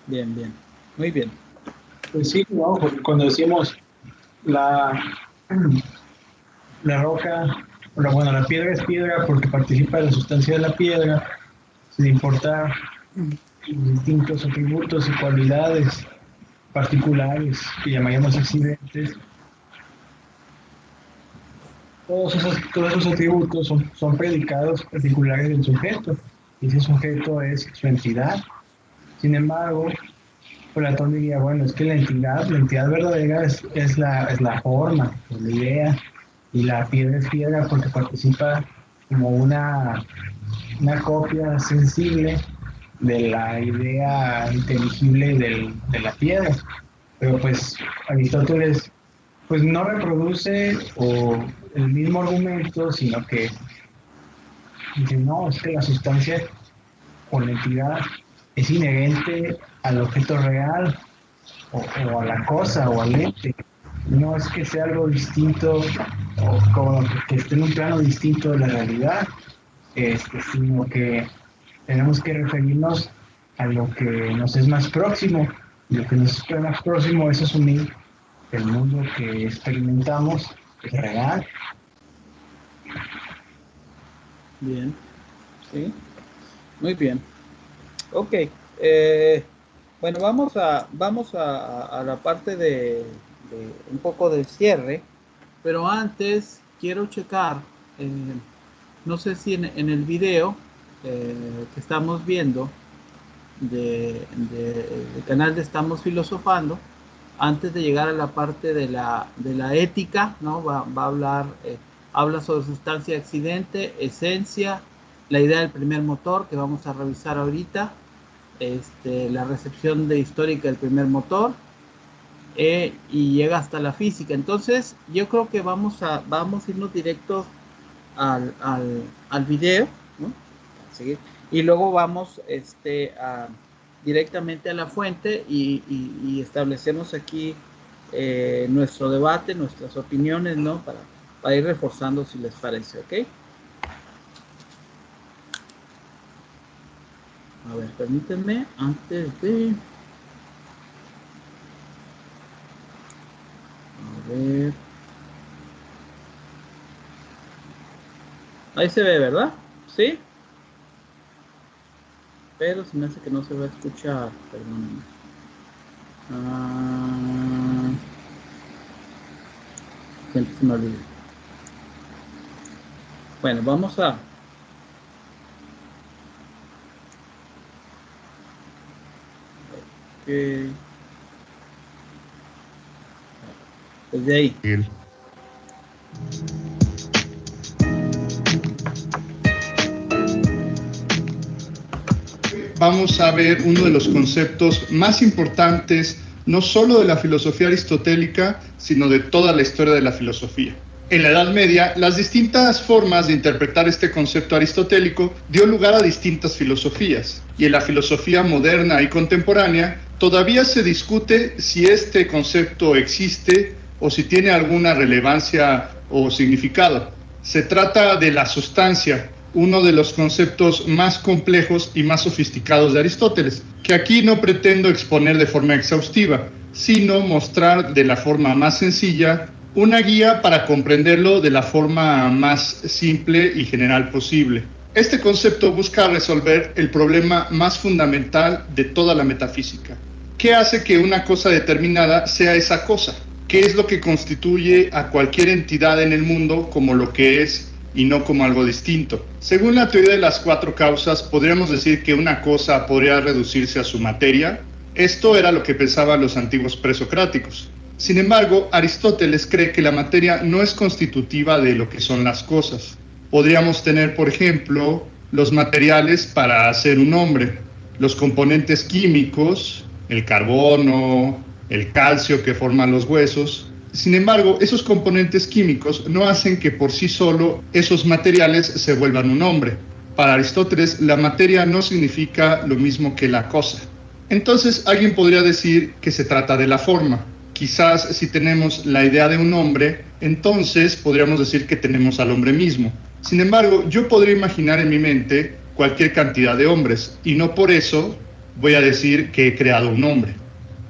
bien, bien. Muy bien. Pues sí, ¿no? Porque cuando decimos la, la roca, bueno, la piedra es piedra porque participa de la sustancia de la piedra, sin importar distintos atributos y cualidades particulares que llamaríamos accidentes. Todos esos atributos son predicados particulares del sujeto, y ese sujeto es su entidad. Sin embargo, Platón diría, bueno, es que la entidad verdadera es la forma, es la idea, y la piedra es piedra porque participa como una copia sensible de la idea inteligible de la piedra. Pero pues Aristóteles pues no reproduce el mismo argumento, sino que dice, no, es que la sustancia o la entidad es inherente al objeto real o a la cosa o al ente. No es que sea algo distinto o como que esté en un plano distinto de la realidad, sino que tenemos que referirnos a lo que nos es más próximo. Y lo que nos es más próximo es asumir que el mundo que experimentamos es real. Bien. Sí. Muy bien. Ok. Bueno, vamos a la parte de un poco del cierre, pero antes quiero checar, eh, no sé si en el video que estamos viendo del canal de Estamos Filosofando, antes de llegar a la parte de la ética, ¿no? Va a hablar, habla sobre sustancia y accidente, esencia, la idea del primer motor que vamos a revisar ahorita, la recepción histórica del primer motor, y llega hasta la física. Entonces, yo creo que vamos a irnos directos al video, ¿no? A seguir. Y luego vamos directamente a la fuente y establecemos aquí nuestro debate, nuestras opiniones, ¿no? Para ir reforzando si les parece, ¿ok? A ver, permítanme, antes de... A ver... Ahí se ve, ¿verdad? ¿Sí? Pero se me hace que no se va a escuchar. Perdón. Siempre se me olvida. Bueno, vamos a... Ok. Desde ahí. Vamos a ver uno de los conceptos más importantes, no solo de la filosofía aristotélica, sino de toda la historia de la filosofía. En la Edad Media, las distintas formas de interpretar este concepto aristotélico dio lugar a distintas filosofías, y en la filosofía moderna y contemporánea todavía se discute si este concepto existe o si tiene alguna relevancia o significado. Se trata de la sustancia, uno de los conceptos más complejos y más sofisticados de Aristóteles, que aquí no pretendo exponer de forma exhaustiva, sino mostrar de la forma más sencilla una guía para comprenderlo de la forma más simple y general posible. Este concepto busca resolver el problema más fundamental de toda la metafísica. ¿Qué hace que una cosa determinada sea esa cosa? ¿Qué es lo que constituye a cualquier entidad en el mundo como lo que es y no como algo distinto? Según la teoría de las cuatro causas, podríamos decir que una cosa podría reducirse a su materia. Esto era lo que pensaban los antiguos presocráticos. Sin embargo, Aristóteles cree que la materia no es constitutiva de lo que son las cosas. Podríamos tener, por ejemplo, los materiales para hacer un hombre, los componentes químicos, el carbono, el calcio que forman los huesos. Sin embargo, esos componentes químicos no hacen que por sí solo esos materiales se vuelvan un hombre. Para Aristóteles, la materia no significa lo mismo que la cosa. Entonces, alguien podría decir que se trata de la forma. Quizás si tenemos la idea de un hombre, entonces podríamos decir que tenemos al hombre mismo. Sin embargo, yo podría imaginar en mi mente cualquier cantidad de hombres, y no por eso voy a decir que he creado un hombre.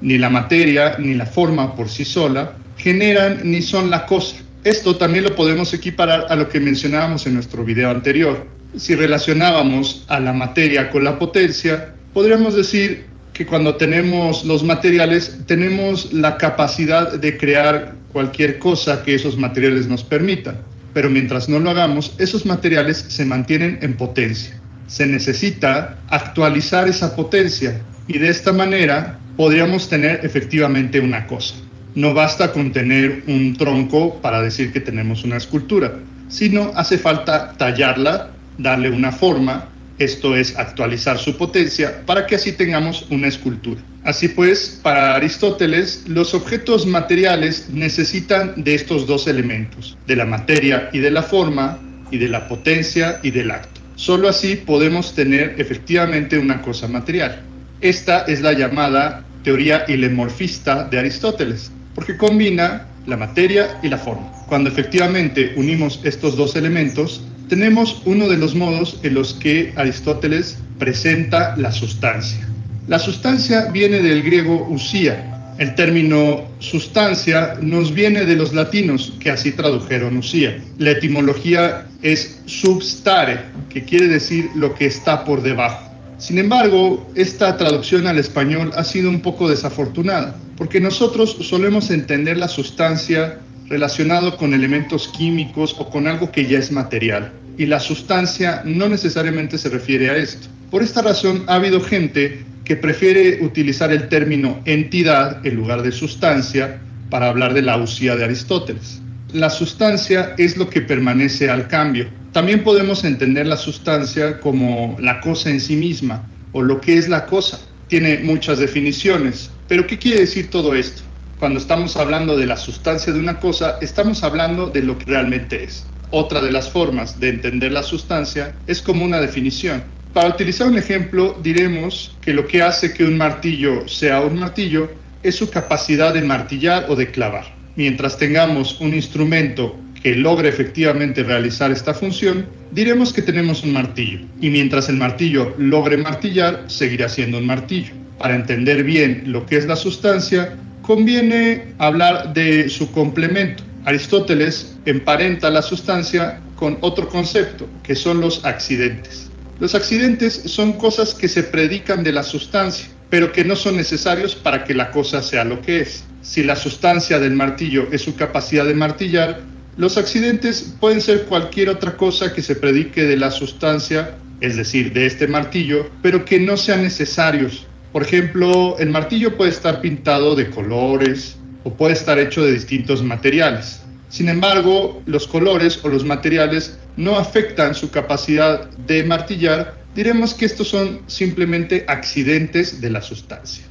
Ni la materia ni la forma por sí sola generan ni son la cosa. Esto también lo podemos equiparar a lo que mencionábamos en nuestro video anterior. Si relacionábamos a la materia con la potencia, podríamos decir que cuando tenemos los materiales, tenemos la capacidad de crear cualquier cosa que esos materiales nos permitan. Pero mientras no lo hagamos, esos materiales se mantienen en potencia. Se necesita actualizar esa potencia y de esta manera podríamos tener efectivamente una cosa. No basta con tener un tronco para decir que tenemos una escultura, sino hace falta tallarla, darle una forma, esto es actualizar su potencia para que así tengamos una escultura. Así pues, para Aristóteles, los objetos materiales necesitan de estos dos elementos, de la materia y de la forma, y de la potencia y del acto. Solo así podemos tener efectivamente una cosa material. Esta es la llamada teoría hilemorfista de Aristóteles, porque combina la materia y la forma. Cuando efectivamente unimos estos dos elementos, tenemos uno de los modos en los que Aristóteles presenta la sustancia. La sustancia viene del griego usía. El término sustancia nos viene de los latinos, que así tradujeron usía. La etimología es substare, que quiere decir lo que está por debajo. Sin embargo, esta traducción al español ha sido un poco desafortunada, porque nosotros solemos entender la sustancia relacionado con elementos químicos o con algo que ya es material, y la sustancia no necesariamente se refiere a esto. Por esta razón ha habido gente que prefiere utilizar el término entidad en lugar de sustancia para hablar de la usía de Aristóteles. La sustancia es lo que permanece al cambio. También podemos entender la sustancia como la cosa en sí misma, o lo que es la cosa. Tiene muchas definiciones, pero ¿qué quiere decir todo esto? Cuando estamos hablando de la sustancia de una cosa, estamos hablando de lo que realmente es. Otra de las formas de entender la sustancia es como una definición. Para utilizar un ejemplo, diremos que lo que hace que un martillo sea un martillo es su capacidad de martillar o de clavar. Mientras tengamos un instrumento que logre efectivamente realizar esta función, diremos que tenemos un martillo. Y mientras el martillo logre martillar, seguirá siendo un martillo. Para entender bien lo que es la sustancia, conviene hablar de su complemento. Aristóteles emparenta la sustancia con otro concepto, que son los accidentes. Los accidentes son cosas que se predican de la sustancia, pero que no son necesarios para que la cosa sea lo que es. Si la sustancia del martillo es su capacidad de martillar, los accidentes pueden ser cualquier otra cosa que se predique de la sustancia, es decir, de este martillo, pero que no sean necesarios. Por ejemplo, el martillo puede estar pintado de colores o puede estar hecho de distintos materiales. Sin embargo, los colores o los materiales no afectan su capacidad de martillar. Diremos que estos son simplemente accidentes de la sustancia.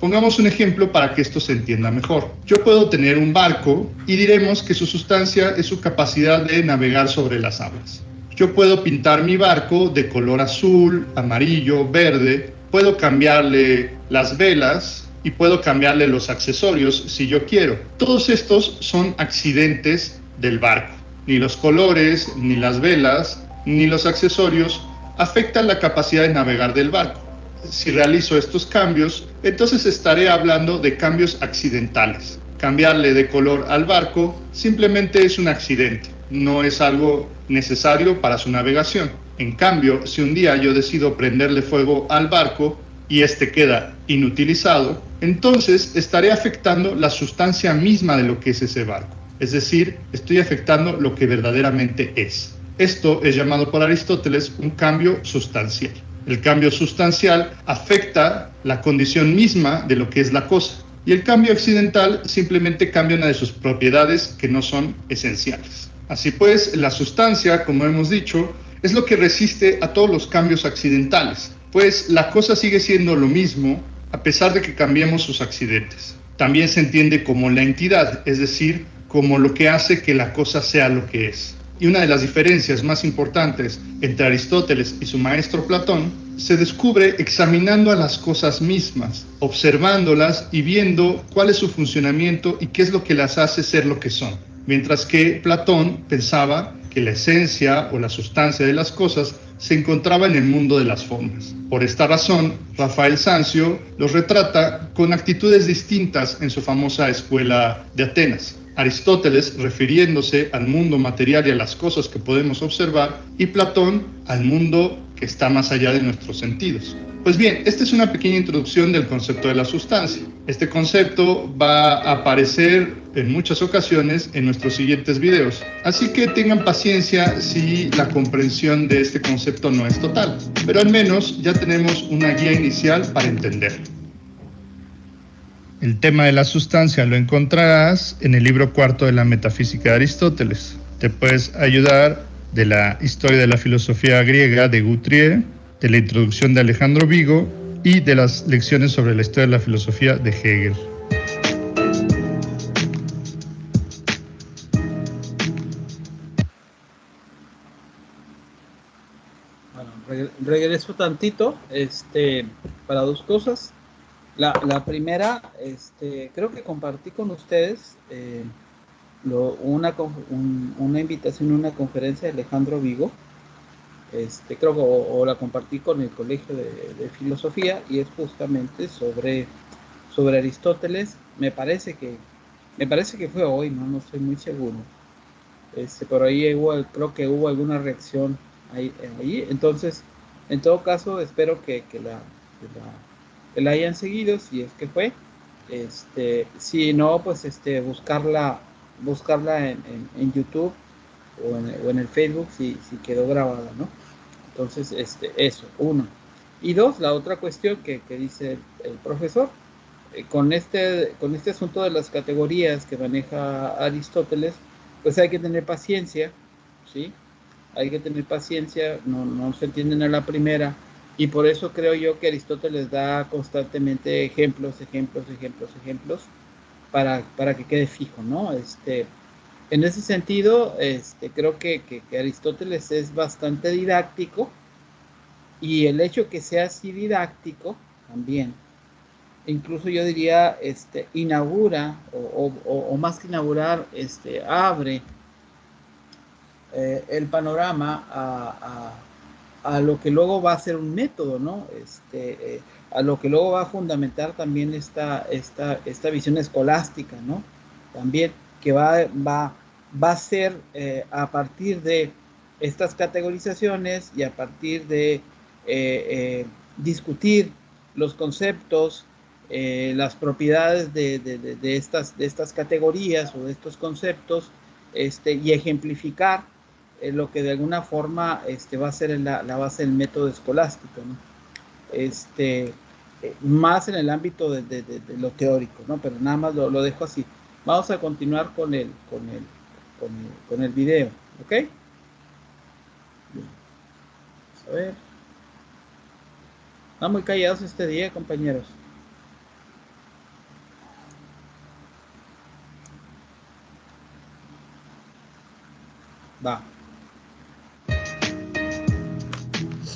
Pongamos un ejemplo para que esto se entienda mejor. Yo puedo tener un barco y diremos que su sustancia es su capacidad de navegar sobre las aguas. Yo puedo pintar mi barco de color azul, amarillo, verde, puedo cambiarle las velas y puedo cambiarle los accesorios si yo quiero. Todos estos son accidentes del barco. Ni los colores, ni las velas, ni los accesorios afectan la capacidad de navegar del barco. Si realizo estos cambios, entonces estaré hablando de cambios accidentales. Cambiarle de color al barco simplemente es un accidente, no es algo necesario para su navegación. En cambio, si un día yo decido prenderle fuego al barco y este queda inutilizado, entonces estaré afectando la sustancia misma de lo que es ese barco. Es decir, estoy afectando lo que verdaderamente es. Esto es llamado por Aristóteles un cambio sustancial. El cambio sustancial afecta la condición misma de lo que es la cosa. Y el cambio accidental simplemente cambia una de sus propiedades que no son esenciales. Así pues, la sustancia, como hemos dicho, es lo que resiste a todos los cambios accidentales, pues la cosa sigue siendo lo mismo a pesar de que cambiemos sus accidentes. También se entiende como la entidad, es decir, como lo que hace que la cosa sea lo que es. Y una de las diferencias más importantes entre Aristóteles y su maestro Platón se descubre examinando a las cosas mismas, observándolas y viendo cuál es su funcionamiento y qué es lo que las hace ser lo que son. Mientras que Platón pensaba que la esencia o la sustancia de las cosas se encontraba en el mundo de las formas. Por esta razón, Rafael Sanzio los retrata con actitudes distintas en su famosa escuela de Atenas. Aristóteles refiriéndose al mundo material y a las cosas que podemos observar, y Platón al mundo que está más allá de nuestros sentidos. Pues bien, esta es una pequeña introducción del concepto de la sustancia. Este concepto va a aparecer en muchas ocasiones en nuestros siguientes videos, así que tengan paciencia si la comprensión de este concepto no es total, pero al menos ya tenemos una guía inicial para entenderlo. El tema de la sustancia lo encontrarás en el libro cuarto de la Metafísica de Aristóteles. Te puedes ayudar de la historia de la filosofía griega de Guthrie, de la introducción de Alejandro Vigo y de las lecciones sobre la historia de la filosofía de Hegel. Bueno, regreso tantito para dos cosas. La primera, creo que compartí con ustedes una invitación a una conferencia de Alejandro Vigo. Creo que o la compartí con el Colegio de Filosofía, y es justamente sobre Aristóteles. Me parece que fue hoy, no estoy muy seguro. Por ahí creo que hubo alguna reacción ahí. Entonces, en todo caso, espero que la hayan seguido, si es que fue. Si no, pues buscarla en YouTube o en el Facebook si quedó grabada, ¿no? Entonces, eso, uno. Y dos, la otra cuestión que dice el profesor, con este asunto de las categorías que maneja Aristóteles, pues hay que tener paciencia, ¿sí? Hay que tener paciencia, no se entienden a la primera, y por eso creo yo que Aristóteles da constantemente ejemplos para que quede fijo, ¿no? En ese sentido, creo que Aristóteles es bastante didáctico, y el hecho que sea así didáctico también, incluso yo diría, inaugura, o más que inaugurar, abre el panorama a lo que luego va a ser un método, ¿no? A lo que luego va a fundamentar también esta visión escolástica, ¿no? También, que va va a ser a partir de estas categorizaciones y a partir de discutir los conceptos, las propiedades de estas categorías o de estos conceptos, y ejemplificar lo que de alguna forma va a ser la base del método escolástico, ¿no? Más en el ámbito de lo teórico, ¿no? Pero nada más lo dejo así. Vamos a continuar con el video, ¿ok? Bien. Vamos a ver. Están muy callados este día, compañeros. Va.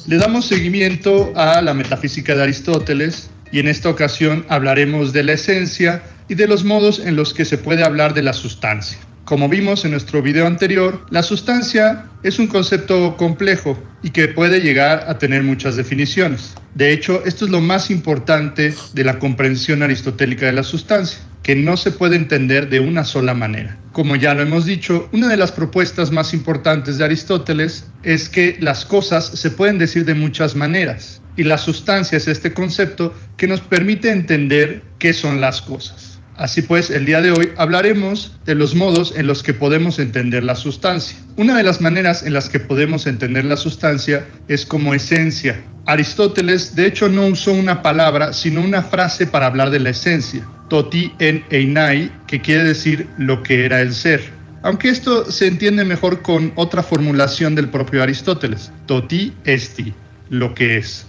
Le damos seguimiento a la metafísica de Aristóteles y en esta ocasión hablaremos de la esencia y de los modos en los que se puede hablar de la sustancia. Como vimos en nuestro video anterior, la sustancia es un concepto complejo y que puede llegar a tener muchas definiciones. De hecho, esto es lo más importante de la comprensión aristotélica de la sustancia, que no se puede entender de una sola manera. Como ya lo hemos dicho, una de las propuestas más importantes de Aristóteles es que las cosas se pueden decir de muchas maneras, y la sustancia es este concepto que nos permite entender qué son las cosas. Así pues, el día de hoy hablaremos de los modos en los que podemos entender la sustancia. Una de las maneras en las que podemos entender la sustancia es como esencia. Aristóteles, de hecho, no usó una palabra, sino una frase para hablar de la esencia, toti en einai, que quiere decir lo que era el ser. Aunque esto se entiende mejor con otra formulación del propio Aristóteles, toti esti, lo que es.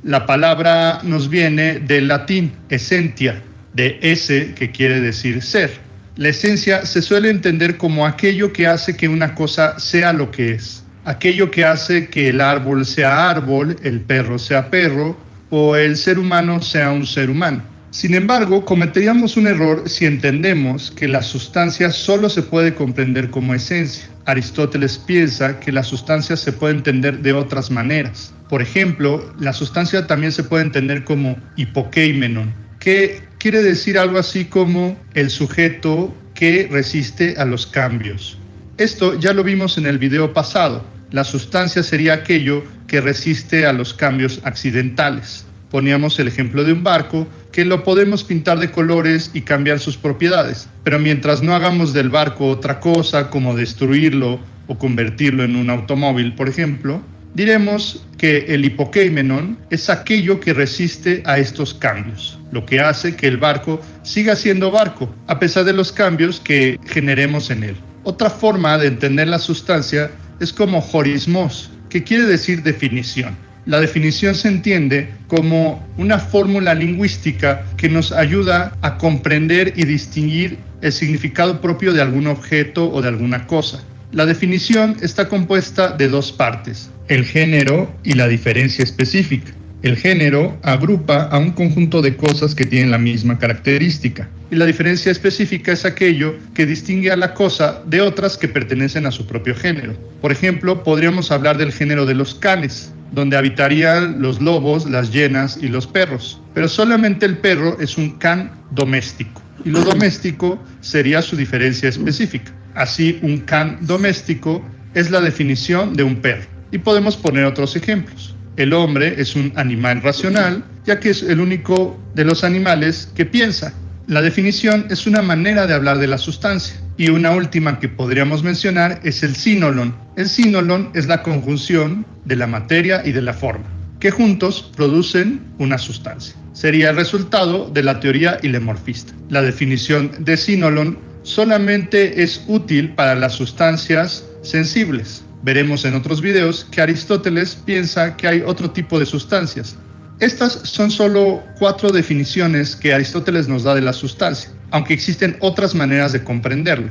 La palabra nos viene del latín essentia, de ese, que quiere decir ser. La esencia se suele entender como aquello que hace que una cosa sea lo que es, aquello que hace que el árbol sea árbol, el perro sea perro o el ser humano sea un ser humano. Sin embargo, cometeríamos un error si entendemos que la sustancia solo se puede comprender como esencia. Aristóteles piensa que la sustancia se puede entender de otras maneras. Por ejemplo, la sustancia también se puede entender como hipokeimenon, que quiere decir algo así como el sujeto que resiste a los cambios. Esto ya lo vimos en el video pasado. La sustancia sería aquello que resiste a los cambios accidentales. Poníamos el ejemplo de un barco que lo podemos pintar de colores y cambiar sus propiedades, pero mientras no hagamos del barco otra cosa como destruirlo o convertirlo en un automóvil, por ejemplo, diremos que el hipokeimenon es aquello que resiste a estos cambios, lo que hace que el barco siga siendo barco, a pesar de los cambios que generemos en él. Otra forma de entender la sustancia es como horismos, que quiere decir definición. La definición se entiende como una fórmula lingüística que nos ayuda a comprender y distinguir el significado propio de algún objeto o de alguna cosa. La definición está compuesta de dos partes: el género y la diferencia específica. El género agrupa a un conjunto de cosas que tienen la misma característica, y la diferencia específica es aquello que distingue a la cosa de otras que pertenecen a su propio género. Por ejemplo, podríamos hablar del género de los canes, donde habitarían los lobos, las hienas y los perros, pero solamente el perro es un can doméstico, y lo doméstico sería su diferencia específica. Así, un can doméstico es la definición de un perro. Y podemos poner otros ejemplos. El hombre es un animal racional, ya que es el único de los animales que piensa. La definición es una manera de hablar de la sustancia. Y una última que podríamos mencionar es el sínolon. El sínolon es la conjunción de la materia y de la forma, que juntos producen una sustancia. Sería el resultado de la teoría ilemorfista. La definición de sínolon solamente es útil para las sustancias sensibles. Veremos en otros videos que Aristóteles piensa que hay otro tipo de sustancias. Estas son solo 4 definiciones que Aristóteles nos da de la sustancia, aunque existen otras maneras de comprenderla.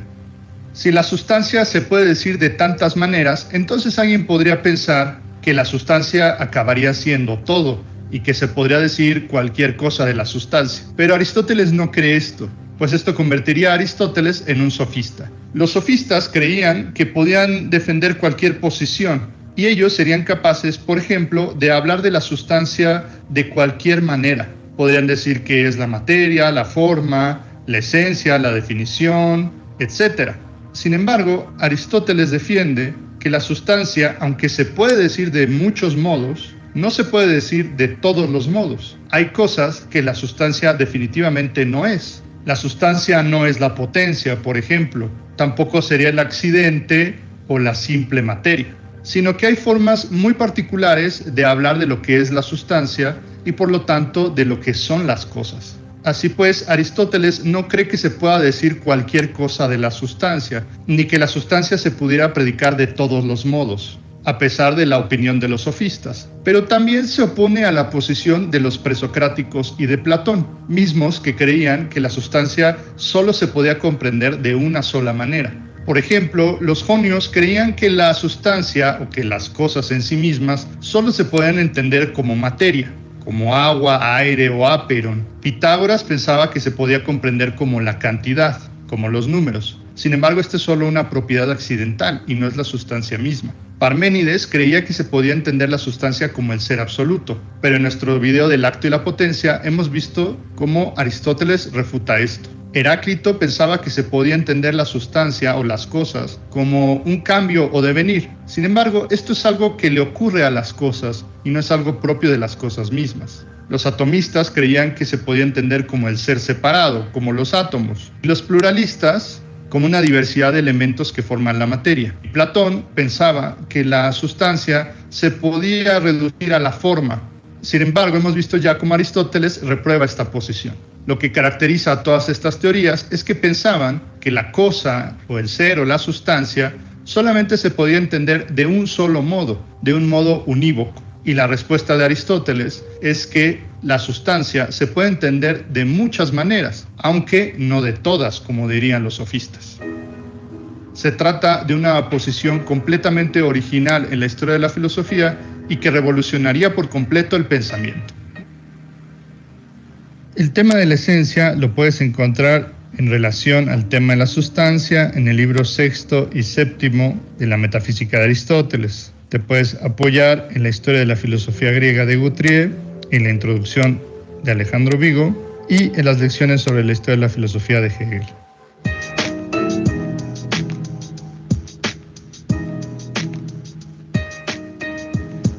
Si la sustancia se puede decir de tantas maneras, entonces alguien podría pensar que la sustancia acabaría siendo todo y que se podría decir cualquier cosa de la sustancia. Pero Aristóteles no cree esto, pues esto convertiría a Aristóteles en un sofista. Los sofistas creían que podían defender cualquier posición, y ellos serían capaces, por ejemplo, de hablar de la sustancia de cualquier manera. Podrían decir que es la materia, la forma, la esencia, la definición, etc. Sin embargo, Aristóteles defiende que la sustancia, aunque se puede decir de muchos modos, no se puede decir de todos los modos. Hay cosas que la sustancia definitivamente no es. La sustancia no es la potencia, por ejemplo. Tampoco sería el accidente o la simple materia. Sino que hay formas muy particulares de hablar de lo que es la sustancia y por lo tanto de lo que son las cosas. Así pues, Aristóteles no cree que se pueda decir cualquier cosa de la sustancia, ni que la sustancia se pudiera predicar de todos los modos, a pesar de la opinión de los sofistas. Pero también se opone a la posición de los presocráticos y de Platón, mismos que creían que la sustancia solo se podía comprender de una sola manera. Por ejemplo, los jonios creían que la sustancia o que las cosas en sí mismas solo se podían entender como materia, como agua, aire o aperon. Pitágoras pensaba que se podía comprender como la cantidad, como los números. Sin embargo, esta es solo una propiedad accidental y no es la sustancia misma. Parménides creía que se podía entender la sustancia como el ser absoluto, pero en nuestro video del acto y la potencia hemos visto cómo Aristóteles refuta esto. Heráclito pensaba que se podía entender la sustancia o las cosas como un cambio o devenir. Sin embargo, esto es algo que le ocurre a las cosas y no es algo propio de las cosas mismas. Los atomistas creían que se podía entender como el ser separado, como los átomos. Y los pluralistas, como una diversidad de elementos que forman la materia. Platón pensaba que la sustancia se podía reducir a la forma. Sin embargo, hemos visto ya cómo Aristóteles reprueba esta posición. Lo que caracteriza a todas estas teorías es que pensaban que la cosa o el ser o la sustancia solamente se podía entender de un solo modo, de un modo unívoco. Y la respuesta de Aristóteles es que la sustancia se puede entender de muchas maneras, aunque no de todas, como dirían los sofistas. Se trata de una posición completamente original en la historia de la filosofía y que revolucionaría por completo el pensamiento. El tema de la esencia lo puedes encontrar en relación al tema de la sustancia en el libro 6 y 7 de la Metafísica de Aristóteles. Te puedes apoyar en la historia de la filosofía griega de Guthrie, en la introducción de Alejandro Vigo y en las lecciones sobre la historia de la filosofía de Hegel.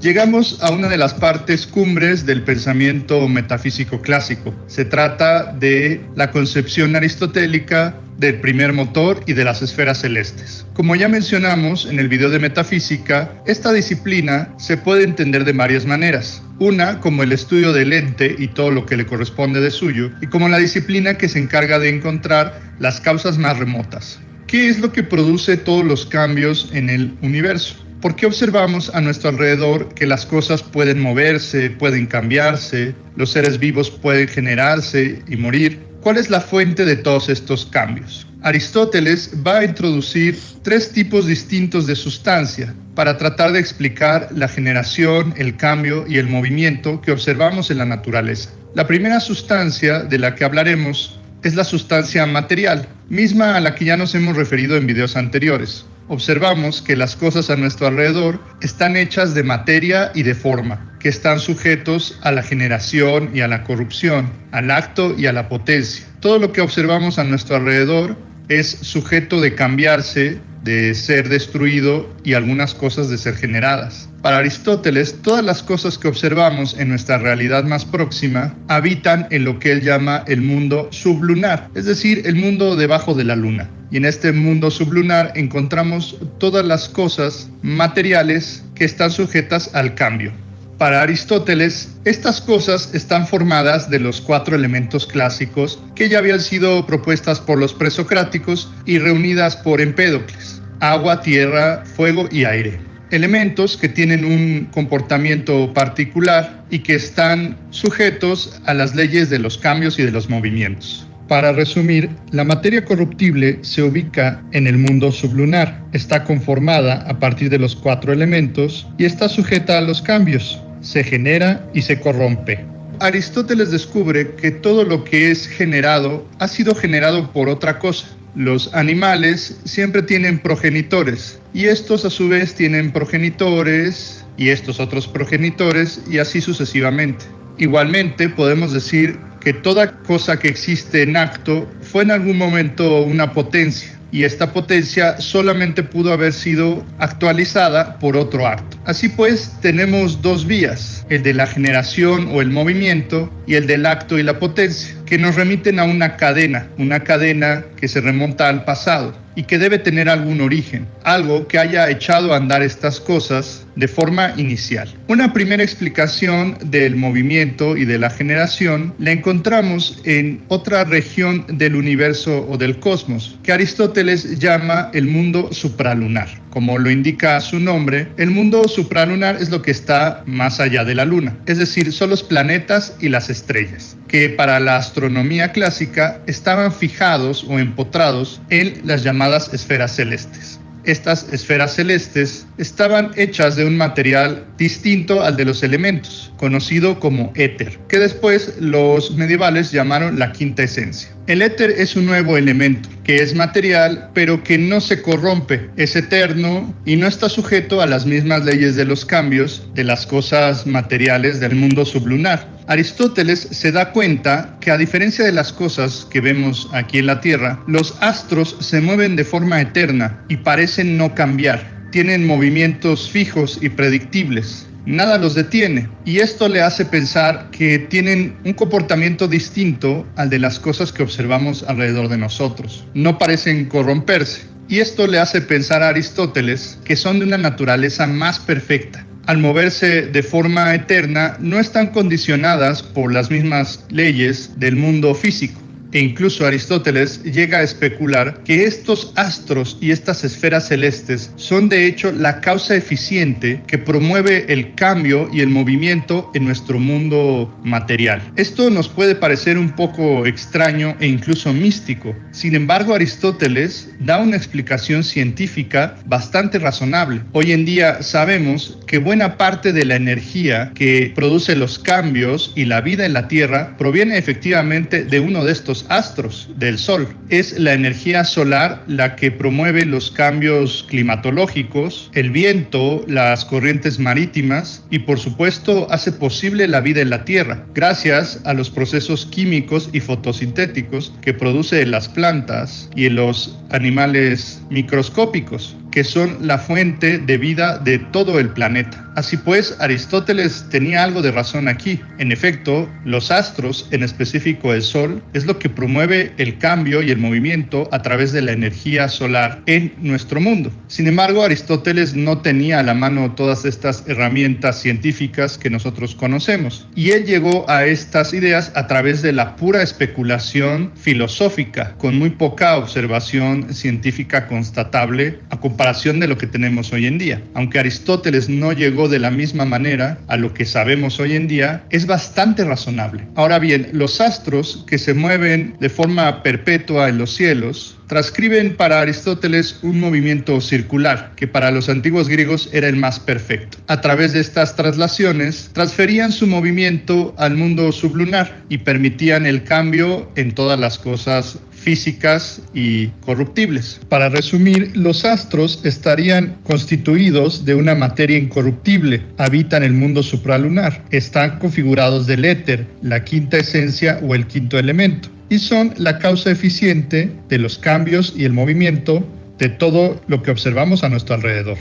Llegamos a una de las partes cumbres del pensamiento metafísico clásico. Se trata de la concepción aristotélica del primer motor y de las esferas celestes. Como ya mencionamos en el video de metafísica, esta disciplina se puede entender de varias maneras. Una, como el estudio del ente y todo lo que le corresponde de suyo, y como la disciplina que se encarga de encontrar las causas más remotas. ¿Qué es lo que produce todos los cambios en el universo? ¿Por qué observamos a nuestro alrededor que las cosas pueden moverse, pueden cambiarse, los seres vivos pueden generarse y morir? ¿Cuál es la fuente de todos estos cambios? Aristóteles va a introducir 3 tipos distintos de sustancia para tratar de explicar la generación, el cambio y el movimiento que observamos en la naturaleza. La primera sustancia de la que hablaremos es la sustancia material, misma a la que ya nos hemos referido en videos anteriores. Observamos que las cosas a nuestro alrededor están hechas de materia y de forma, que están sujetos a la generación y a la corrupción, al acto y a la potencia. Todo lo que observamos a nuestro alrededor es sujeto de cambiarse, de ser destruido y algunas cosas de ser generadas. Para Aristóteles, todas las cosas que observamos en nuestra realidad más próxima habitan en lo que él llama el mundo sublunar, es decir, el mundo debajo de la luna. Y en este mundo sublunar encontramos todas las cosas materiales que están sujetas al cambio. Para Aristóteles, estas cosas están formadas de los 4 elementos clásicos que ya habían sido propuestas por los presocráticos y reunidas por Empédocles: agua, tierra, fuego y aire. Elementos que tienen un comportamiento particular y que están sujetos a las leyes de los cambios y de los movimientos. Para resumir, la materia corruptible se ubica en el mundo sublunar, está conformada a partir de los 4 elementos y está sujeta a los cambios, se genera y se corrompe. Aristóteles descubre que todo lo que es generado ha sido generado por otra cosa. Los animales siempre tienen progenitores y estos a su vez tienen progenitores y estos otros progenitores y así sucesivamente. Igualmente podemos decir que toda cosa que existe en acto fue en algún momento una potencia. y esta potencia solamente pudo haber sido actualizada por otro acto. Así pues, tenemos dos vías, el de la generación o el movimiento y el del acto y la potencia, que nos remiten a una cadena que se remonta al pasado y que debe tener algún origen, algo que haya echado a andar estas cosas de forma inicial. Una primera explicación del movimiento y de la generación la encontramos en otra región del universo o del cosmos, que Aristóteles llama el mundo supralunar. Como lo indica su nombre, el mundo supralunar es lo que está más allá de la luna, es decir, son los planetas y las estrellas, que para la astronomía clásica estaban fijados o empotrados en las llamadas esferas celestes. Estas esferas celestes estaban hechas de un material distinto al de los elementos, conocido como éter, que después los medievales llamaron la quinta esencia. El éter es un nuevo elemento, que es material, pero que no se corrompe, es eterno y no está sujeto a las mismas leyes de los cambios de las cosas materiales del mundo sublunar. Aristóteles se da cuenta que, a diferencia de las cosas que vemos aquí en la Tierra, los astros se mueven de forma eterna y parecen no cambiar. Tienen movimientos fijos y predictibles. Nada los detiene, y esto le hace pensar que tienen un comportamiento distinto al de las cosas que observamos alrededor de nosotros. No parecen corromperse, y esto le hace pensar a Aristóteles que son de una naturaleza más perfecta. Al moverse de forma eterna, no están condicionadas por las mismas leyes del mundo físico. E incluso Aristóteles llega a especular que estos astros y estas esferas celestes son de hecho la causa eficiente que promueve el cambio y el movimiento en nuestro mundo material. Esto nos puede parecer un poco extraño e incluso místico. Sin embargo, Aristóteles da una explicación científica bastante razonable. Hoy en día sabemos que buena parte de la energía que produce los cambios y la vida en la Tierra proviene efectivamente de uno de estos astros, del Sol. Es la energía solar la que promueve los cambios climatológicos, el viento, las corrientes marítimas y, por supuesto, hace posible la vida en la Tierra, gracias a los procesos químicos y fotosintéticos que produce las plantas y en los animales microscópicos, que son la fuente de vida de todo el planeta. Así pues, Aristóteles tenía algo de razón aquí. En efecto, los astros, en específico el Sol, es lo que promueve el cambio y el movimiento a través de la energía solar en nuestro mundo. Sin embargo, Aristóteles no tenía a la mano todas estas herramientas científicas que nosotros conocemos, y él llegó a estas ideas a través de la pura especulación filosófica, con muy poca observación científica constatable a comparación de lo que tenemos hoy en día. Aunque Aristóteles no llegó de la misma manera a lo que sabemos hoy en día, es bastante razonable. Ahora bien, los astros que se mueven de forma perpetua en los cielos transcriben para Aristóteles un movimiento circular, que para los antiguos griegos era el más perfecto. A través de estas traslaciones, transferían su movimiento al mundo sublunar y permitían el cambio en todas las cosas físicas y corruptibles. Para resumir, los astros estarían constituidos de una materia incorruptible, habitan el mundo supralunar, están configurados del éter, la quinta esencia o el quinto elemento, y son la causa eficiente de los cambios y el movimiento de todo lo que observamos a nuestro alrededor.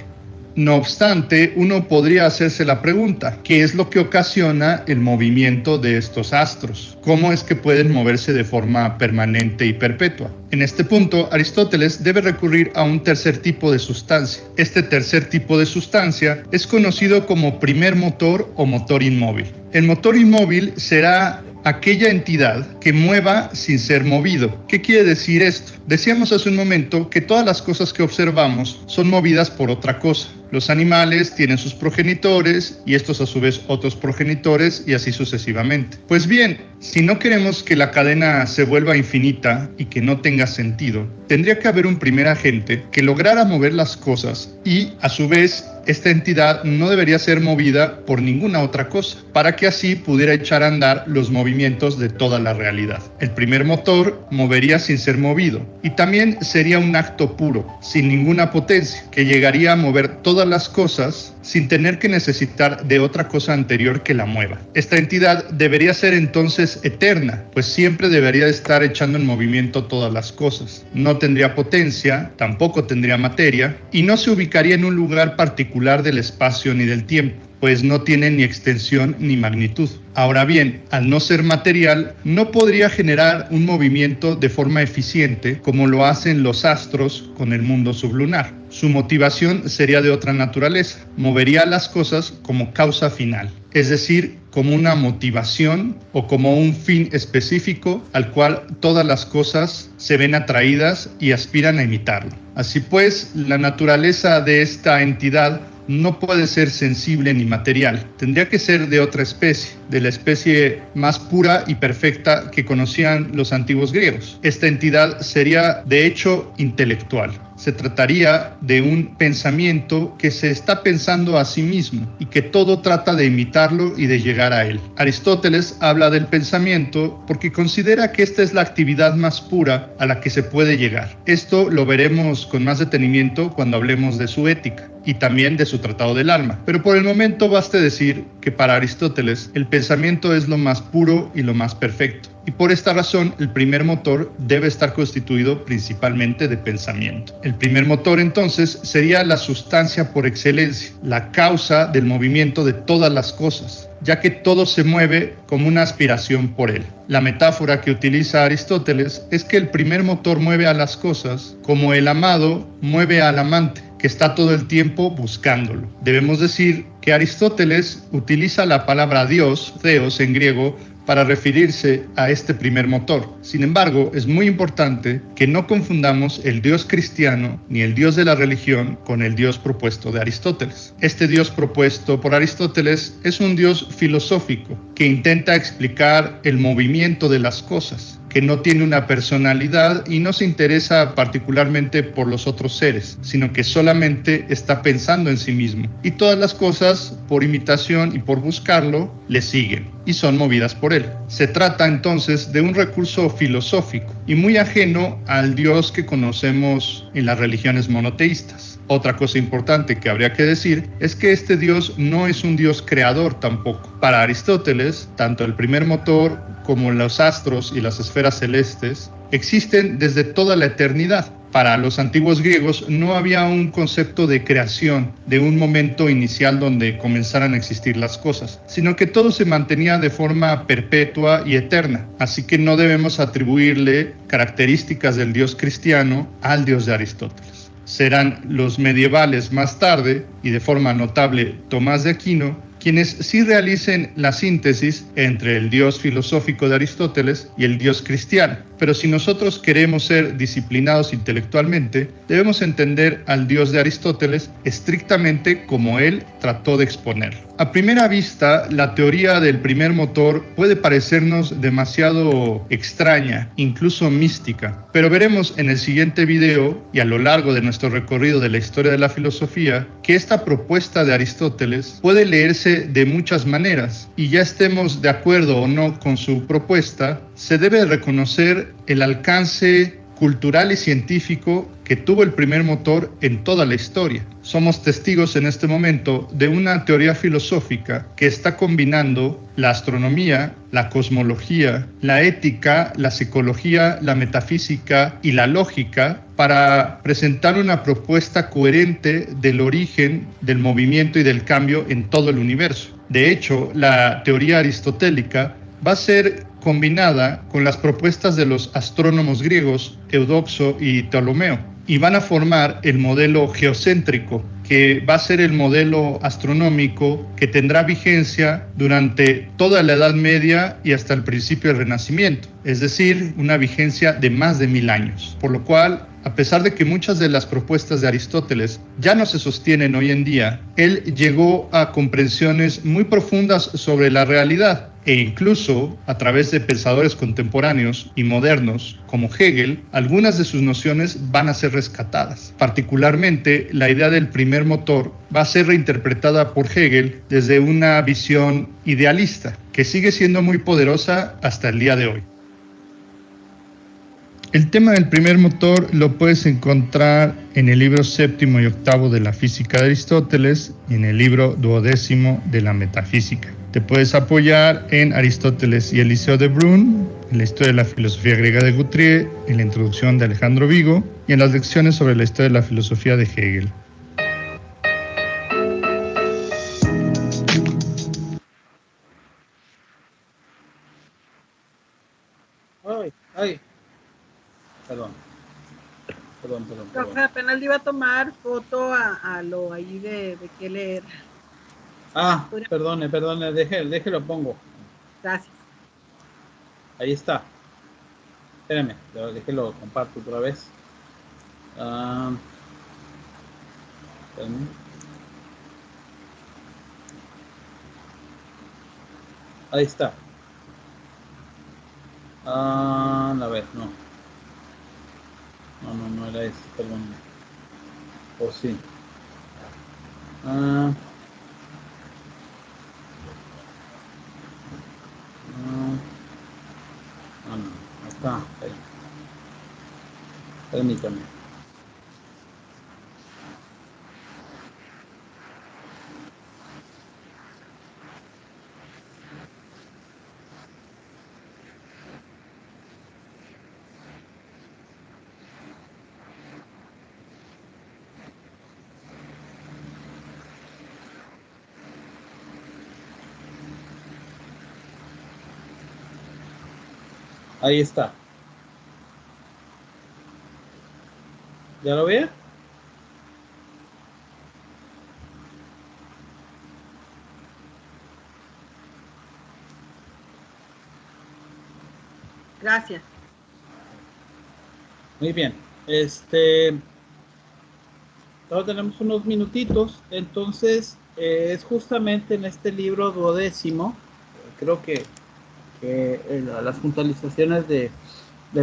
No obstante, uno podría hacerse la pregunta, ¿qué es lo que ocasiona el movimiento de estos astros? ¿Cómo es que pueden moverse de forma permanente y perpetua? En este punto, Aristóteles debe recurrir a un tercer tipo de sustancia. Este tercer tipo de sustancia es conocido como primer motor o motor inmóvil. El motor inmóvil será aquella entidad que mueva sin ser movido. ¿Qué quiere decir esto? Decíamos hace un momento que todas las cosas que observamos son movidas por otra cosa. Los animales tienen sus progenitores y estos a su vez otros progenitores y así sucesivamente. Pues bien, si no queremos que la cadena se vuelva infinita y que no tenga sentido, tendría que haber un primer agente que lograra mover las cosas y a su vez esta entidad no debería ser movida por ninguna otra cosa para que así pudiera echar a andar los movimientos de toda la realidad. realidad. El primer motor movería sin ser movido y también sería un acto puro, sin ninguna potencia, que llegaría a mover todas las cosas sin tener que necesitar de otra cosa anterior que la mueva. Esta entidad debería ser entonces eterna, pues siempre debería estar echando en movimiento todas las cosas. No tendría potencia, tampoco tendría materia y no se ubicaría en un lugar particular del espacio ni del tiempo, pues no tiene ni extensión ni magnitud. Ahora bien, al no ser material, no podría generar un movimiento de forma eficiente como lo hacen los astros con el mundo sublunar. Su motivación sería de otra naturaleza. Movería las cosas como causa final, es decir, como una motivación o como un fin específico al cual todas las cosas se ven atraídas y aspiran a imitarlo. Así pues, la naturaleza de esta entidad no puede ser sensible ni material. Tendría que ser de otra especie, de la especie más pura y perfecta que conocían los antiguos griegos. Esta entidad sería, de hecho, intelectual. Se trataría de un pensamiento que se está pensando a sí mismo y que todo trata de imitarlo y de llegar a él. Aristóteles habla del pensamiento porque considera que esta es la actividad más pura a la que se puede llegar. Esto lo veremos con más detenimiento cuando hablemos de su ética y también de su Tratado del Alma. Pero por el momento baste decir que para Aristóteles el pensamiento es lo más puro y lo más perfecto. Y por esta razón, el primer motor debe estar constituido principalmente de pensamiento. El primer motor, entonces, sería la sustancia por excelencia, la causa del movimiento de todas las cosas, ya que todo se mueve como una aspiración por él. La metáfora que utiliza Aristóteles es que el primer motor mueve a las cosas como el amado mueve al amante, que está todo el tiempo buscándolo. Debemos decir que Aristóteles utiliza la palabra Dios, Theos en griego, para referirse a este primer motor. Sin embargo, es muy importante que no confundamos el Dios cristiano ni el Dios de la religión con el Dios propuesto de Aristóteles. Este Dios propuesto por Aristóteles es un Dios filosófico que intenta explicar el movimiento de las cosas, que no tiene una personalidad y no se interesa particularmente por los otros seres, sino que solamente está pensando en sí mismo. Y todas las cosas, por imitación y por buscarlo, le siguen y son movidas por él. Se trata entonces de un recurso filosófico y muy ajeno al Dios que conocemos en las religiones monoteístas. Otra cosa importante que habría que decir es que este Dios no es un Dios creador tampoco. Para Aristóteles, tanto el primer motor como los astros y las esferas celestes existen desde toda la eternidad. Para los antiguos griegos no había un concepto de creación, de un momento inicial donde comenzaran a existir las cosas, sino que todo se mantenía de forma perpetua y eterna. Así que no debemos atribuirle características del Dios cristiano al Dios de Aristóteles. Serán los medievales más tarde, y de forma notable Tomás de Aquino, quienes sí realicen la síntesis entre el Dios filosófico de Aristóteles y el Dios cristiano. Pero si nosotros queremos ser disciplinados intelectualmente, debemos entender al Dios de Aristóteles estrictamente como él trató de exponerlo. A primera vista, la teoría del primer motor puede parecernos demasiado extraña, incluso mística, pero veremos en el siguiente video y a lo largo de nuestro recorrido de la historia de la filosofía que esta propuesta de Aristóteles puede leerse de muchas maneras, y ya estemos de acuerdo o no con su propuesta, se debe reconocer el alcance cultural y científico que tuvo el primer motor en toda la historia. Somos testigos en este momento de una teoría filosófica que está combinando la astronomía, la cosmología, la ética, la psicología, la metafísica y la lógica para presentar una propuesta coherente del origen, del movimiento y del cambio en todo el universo. De hecho, la teoría aristotélica va a ser combinada con las propuestas de los astrónomos griegos Eudoxo y Ptolomeo, y van a formar el modelo geocéntrico, que va a ser el modelo astronómico que tendrá vigencia durante toda la Edad Media y hasta el principio del Renacimiento, es decir, una vigencia de más de 1000 años, por lo cual, a pesar de que muchas de las propuestas de Aristóteles ya no se sostienen hoy en día, él llegó a comprensiones muy profundas sobre la realidad, e incluso a través de pensadores contemporáneos y modernos como Hegel, algunas de sus nociones van a ser rescatadas. Particularmente, la idea del primer motor va a ser reinterpretada por Hegel desde una visión idealista, que sigue siendo muy poderosa hasta el día de hoy. El tema del primer motor lo puedes encontrar en el libro 7º y 8º de la Física de Aristóteles y en el libro 12º de la Metafísica. Te puedes apoyar en Aristóteles y el Liceo de Brun, en la historia de la filosofía griega de Guthrie, en la introducción de Alejandro Vigo y en las lecciones sobre la historia de la filosofía de Hegel. Ay, perdón. Profe, apenas le iba a tomar foto a lo ahí de qué leer. Ah, perdone, déjelo pongo. Gracias. Ahí está. Espérame, déjelo comparto otra vez. Espérame. Ahí está. A ver, no. No era ese, perdón. O sí. No, está. Ahí. Permítame. Ahí está. ¿Ya lo ve? Gracias. Muy bien. Ahora tenemos unos minutitos. Entonces, es justamente en este libro 12º. Creo que las puntualizaciones del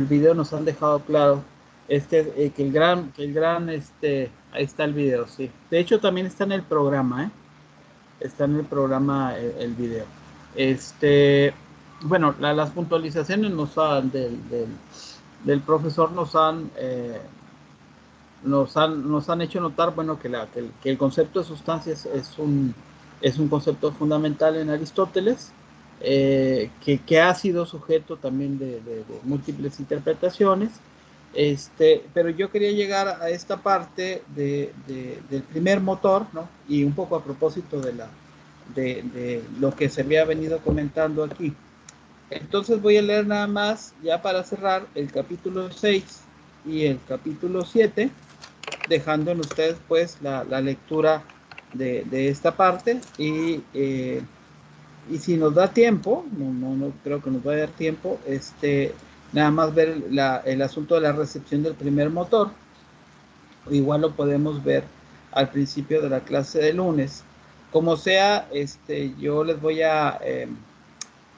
video nos han dejado claro que el gran, ahí está el video, sí. De hecho, también está en el programa, está en el programa el video. Bueno, las puntualizaciones del profesor nos han hecho notar, bueno, que el concepto de sustancias es un concepto fundamental en Aristóteles, que ha sido sujeto también de múltiples interpretaciones, pero yo quería llegar a esta parte del primer motor, ¿no? Y un poco a propósito de lo que se había venido comentando aquí. Entonces voy a leer nada más, ya para cerrar, el capítulo 6 y el capítulo 7, dejando en ustedes pues la lectura de esta parte y si nos da tiempo, no creo que nos vaya a dar tiempo, nada más ver el asunto de la recepción del primer motor. Igual lo podemos ver al principio de la clase de lunes. Como sea, yo les voy a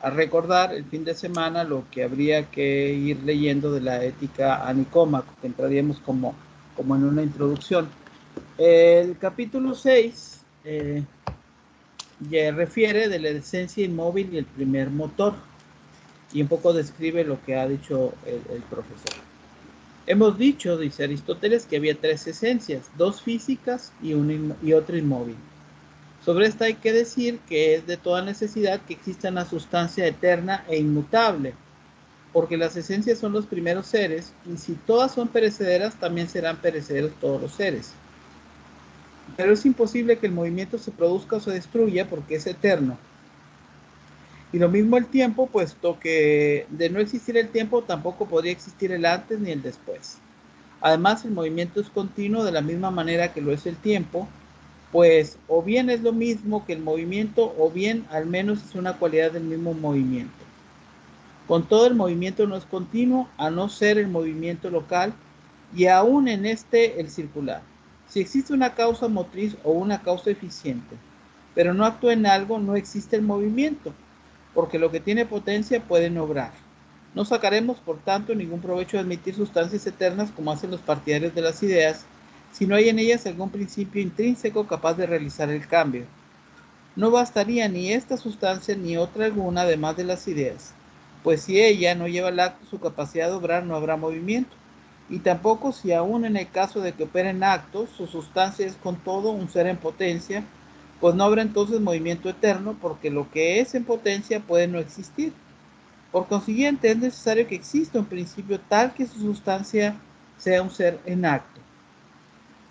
recordar el fin de semana lo que habría que ir leyendo de la ética a Nicómaco, que entraríamos como en una introducción. El capítulo 6 ya refiere de la esencia inmóvil y el primer motor, y un poco describe lo que ha dicho el profesor. Hemos dicho, dice Aristóteles, que había tres esencias, dos físicas y otra inmóvil. Sobre esta hay que decir que es de toda necesidad que exista una sustancia eterna e inmutable, porque las esencias son los primeros seres, y si todas son perecederas, también serán perecederos todos los seres. Pero es imposible que el movimiento se produzca o se destruya porque es eterno. Y lo mismo el tiempo, puesto que de no existir el tiempo tampoco podría existir el antes ni el después. Además, el movimiento es continuo de la misma manera que lo es el tiempo, pues o bien es lo mismo que el movimiento o bien al menos es una cualidad del mismo movimiento. Con todo, el movimiento no es continuo, a no ser el movimiento local y aún en el circular. Si existe una causa motriz o una causa eficiente, pero no actúa en algo, no existe el movimiento, porque lo que tiene potencia puede no obrar. No sacaremos, por tanto, ningún provecho de admitir sustancias eternas como hacen los partidarios de las ideas, si no hay en ellas algún principio intrínseco capaz de realizar el cambio. No bastaría ni esta sustancia ni otra alguna además de las ideas. pues si ella no lleva al acto su capacidad de obrar, no habrá movimiento. Y tampoco si aún en el caso de que opere en actos, su sustancia es con todo un ser en potencia, pues no habrá entonces movimiento eterno, porque lo que es en potencia puede no existir. Por consiguiente, es necesario que exista un principio tal que su sustancia sea un ser en acto.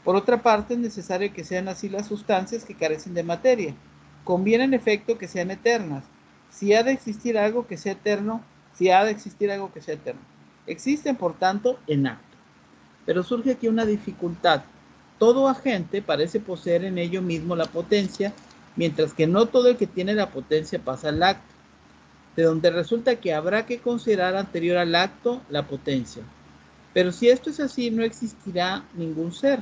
Por otra parte, es necesario que sean así las sustancias que carecen de materia. Conviene en efecto que sean eternas. Si ha de existir algo que sea eterno, existen por tanto en acto. Pero surge aquí una dificultad. Todo agente parece poseer en ello mismo la potencia, mientras que no todo el que tiene la potencia pasa al acto, de donde resulta que habrá que considerar anterior al acto la potencia. Pero si esto es así, no existirá ningún ser,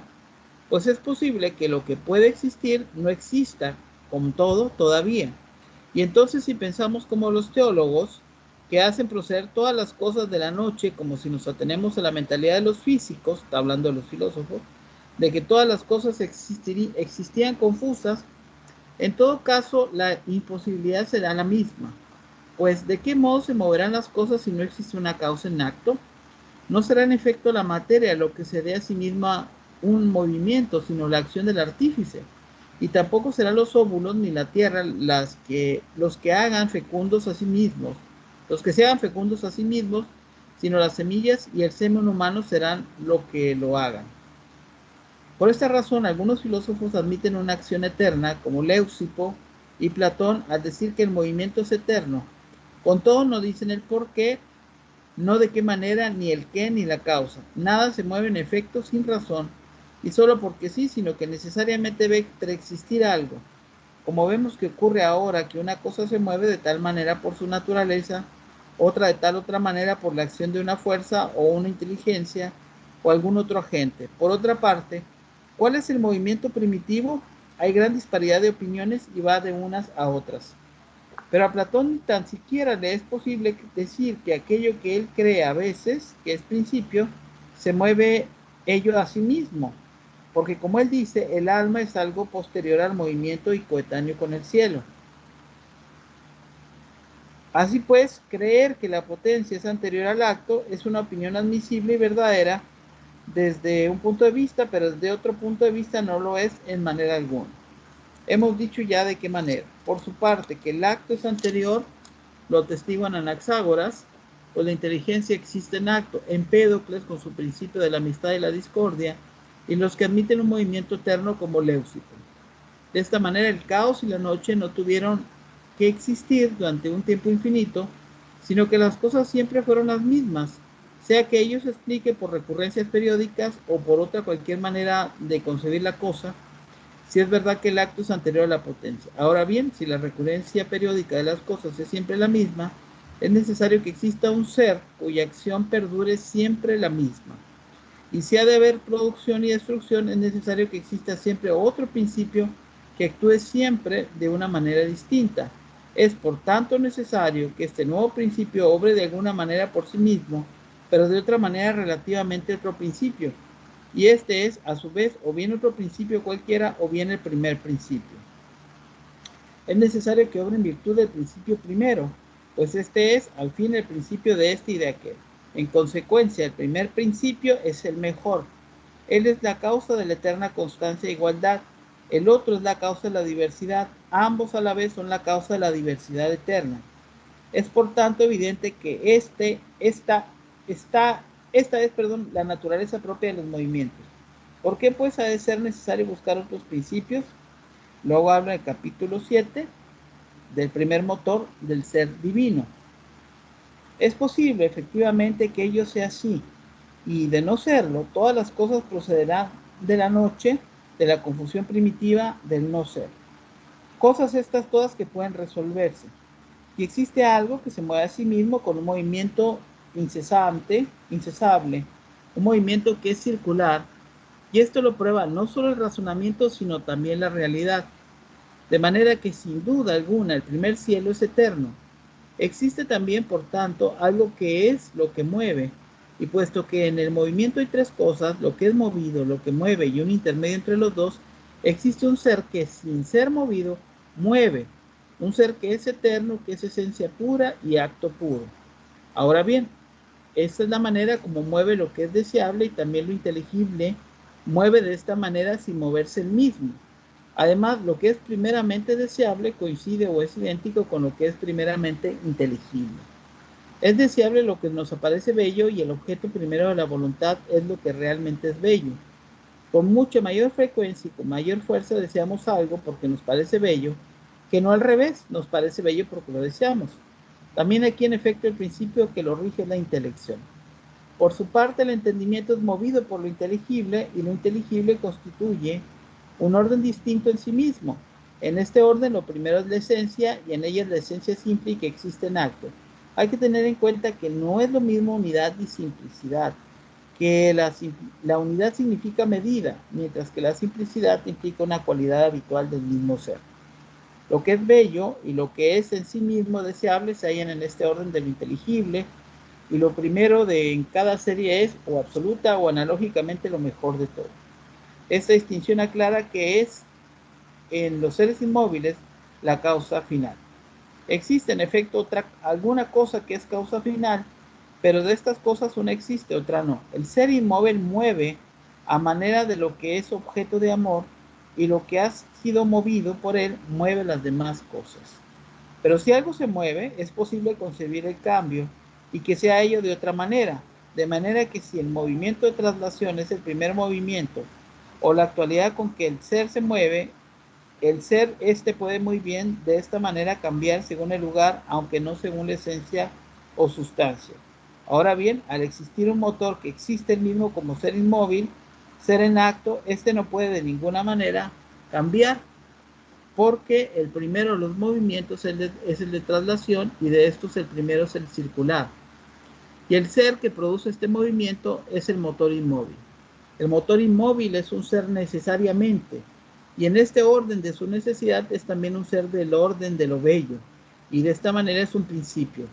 pues es posible que lo que puede existir no exista, con todo, todavía. Y entonces si pensamos como los teólogos, que hacen proceder todas las cosas de la noche, como si nos atenemos a la mentalidad de los físicos, está hablando de los filósofos, de que todas las cosas existían confusas, en todo caso la imposibilidad será la misma. Pues ¿de qué modo se moverán las cosas si no existe una causa en acto? No será en efecto la materia lo que se dé a sí misma un movimiento, sino la acción del artífice. Y tampoco serán los óvulos ni la tierra los que hagan fecundos a sí mismos, los que se hagan fecundos a sí mismos, sino las semillas y el semen humano serán lo que lo hagan. Por esta razón, algunos filósofos admiten una acción eterna, como Leucipo y Platón, al decir que el movimiento es eterno. Con todo, no dicen el por qué, no de qué manera, ni el qué, ni la causa. Nada se mueve en efecto sin razón, y solo porque sí, sino que necesariamente debe existir algo. Como vemos que ocurre ahora que una cosa se mueve de tal manera por su naturaleza, otra de tal otra manera por la acción de una fuerza o una inteligencia o algún otro agente. Por otra parte, ¿cuál es el movimiento primitivo? Hay gran disparidad de opiniones y va de unas a otras. Pero a Platón ni tan siquiera le es posible decir que aquello que él cree a veces, que es principio, se mueve ello a sí mismo, porque como él dice, el alma es algo posterior al movimiento y coetáneo con el cielo. Así pues, creer que la potencia es anterior al acto es una opinión admisible y verdadera desde un punto de vista, pero desde otro punto de vista no lo es en manera alguna. Hemos dicho ya de qué manera. Por su parte, que el acto es anterior, lo atestiguan Anaxágoras, pues la inteligencia existe en acto, Empédocles con su principio de la amistad y la discordia, y los que admiten un movimiento eterno como Leucipo. De esta manera el caos y la noche no tuvieron que existir durante un tiempo infinito, sino que las cosas siempre fueron las mismas, sea que ello se explique por recurrencias periódicas o por otra cualquier manera de concebir la cosa, si es verdad que el acto es anterior a la potencia. Ahora bien, si la recurrencia periódica de las cosas es siempre la misma, es necesario que exista un ser cuya acción perdure siempre la misma. Y si ha de haber producción y destrucción, es necesario que exista siempre otro principio que actúe siempre de una manera distinta. Es por tanto necesario que este nuevo principio obre de alguna manera por sí mismo, pero de otra manera relativamente a otro principio. Y este es, a su vez, o bien otro principio cualquiera, o bien el primer principio. Es necesario que obre en virtud del principio primero, pues este es, al fin, el principio de este y de aquel. En consecuencia, el primer principio es el mejor. Él es la causa de la eterna constancia e igualdad. El otro es la causa de la diversidad. Ambos a la vez son la causa de la diversidad eterna. Es por tanto evidente que esta es la naturaleza propia de los movimientos. ¿Por qué pues ha de ser necesario buscar otros principios? Luego habla en el capítulo 7 del primer motor del ser divino. Es posible efectivamente que ello sea así, y de no serlo, todas las cosas procederán de la noche, de la confusión primitiva del no ser. Cosas estas todas que pueden resolverse. Y existe algo que se mueve a sí mismo con un movimiento incesable, un movimiento que es circular, y esto lo prueba no solo el razonamiento, sino también la realidad. De manera que sin duda alguna el primer cielo es eterno. Existe también, por tanto, algo que es lo que mueve, y puesto que en el movimiento hay tres cosas, lo que es movido, lo que mueve y un intermedio entre los dos, existe un ser que sin ser movido mueve, un ser que es eterno, que es esencia pura y acto puro. Ahora bien, esta es la manera como mueve lo que es deseable y también lo inteligible mueve de esta manera sin moverse el mismo. Además, lo que es primeramente deseable coincide o es idéntico con lo que es primeramente inteligible. Es deseable lo que nos parece bello y el objeto primero de la voluntad es lo que realmente es bello. Con mucha mayor frecuencia y con mayor fuerza deseamos algo porque nos parece bello, que no al revés, nos parece bello porque lo deseamos. También aquí en efecto el principio que lo rige es la intelección. Por su parte, el entendimiento es movido por lo inteligible y lo inteligible constituye un orden distinto en sí mismo. En este orden lo primero es la esencia y en ella es la esencia simple y que existe en acto. Hay que tener en cuenta que no es lo mismo unidad y simplicidad, que la unidad significa medida, mientras que la simplicidad implica una cualidad habitual del mismo ser. Lo que es bello y lo que es en sí mismo deseable se hallan en este orden de lo inteligible, y lo primero de en cada serie es o absoluta o analógicamente lo mejor de todo. Esta distinción aclara que es en los seres inmóviles la causa final. Existe en efecto alguna cosa que es causa final, pero de estas cosas una existe, otra no. El ser inmóvil mueve a manera de lo que es objeto de amor y lo que ha sido movido por él mueve las demás cosas. Pero si algo se mueve, es posible concebir el cambio y que sea ello de otra manera, de manera que si el movimiento de traslación es el primer movimiento o la actualidad con que el ser se mueve, el ser puede muy bien de esta manera cambiar según el lugar, aunque no según la esencia o sustancia. Ahora bien, al existir un motor que existe el mismo como ser inmóvil, ser en acto, no puede de ninguna manera cambiar, porque el primero de los movimientos es el de traslación y de estos el primero es el circular. Y el ser que produce este movimiento es el motor inmóvil. El motor inmóvil es un ser necesariamente, y en este orden de su necesidad es también un ser del orden de lo bello, y de esta manera es un principio.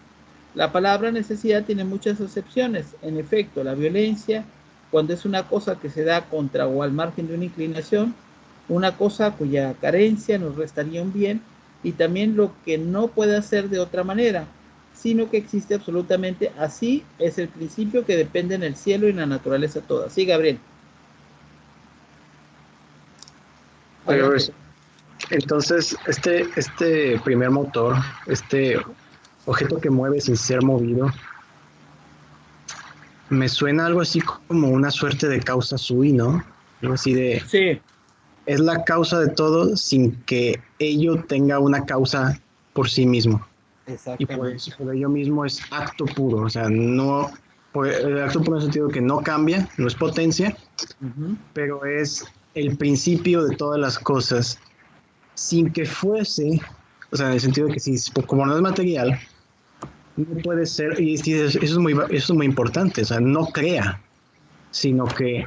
La palabra necesidad tiene muchas acepciones. En efecto, la violencia, cuando es una cosa que se da contra o al margen de una inclinación, una cosa cuya carencia nos restaría un bien, y también lo que no puede hacer de otra manera, sino que existe absolutamente. Así es el principio que depende en el cielo y en la naturaleza toda. Sí, Gabriel. Pero entonces, este primer motor, este objeto que mueve sin ser movido, me suena algo así como una suerte de causa sui, ¿no? Algo así de... Sí. Es la causa de todo sin que ello tenga una causa por sí mismo. Exactamente. Y por ello mismo es acto puro, o sea, no... El acto puro en el sentido que no cambia, no es potencia, pero es el principio de todas las cosas, sin que fuese, o sea, en el sentido de que si, como no es material, no puede ser, y eso es muy importante, o sea, no crea, sino que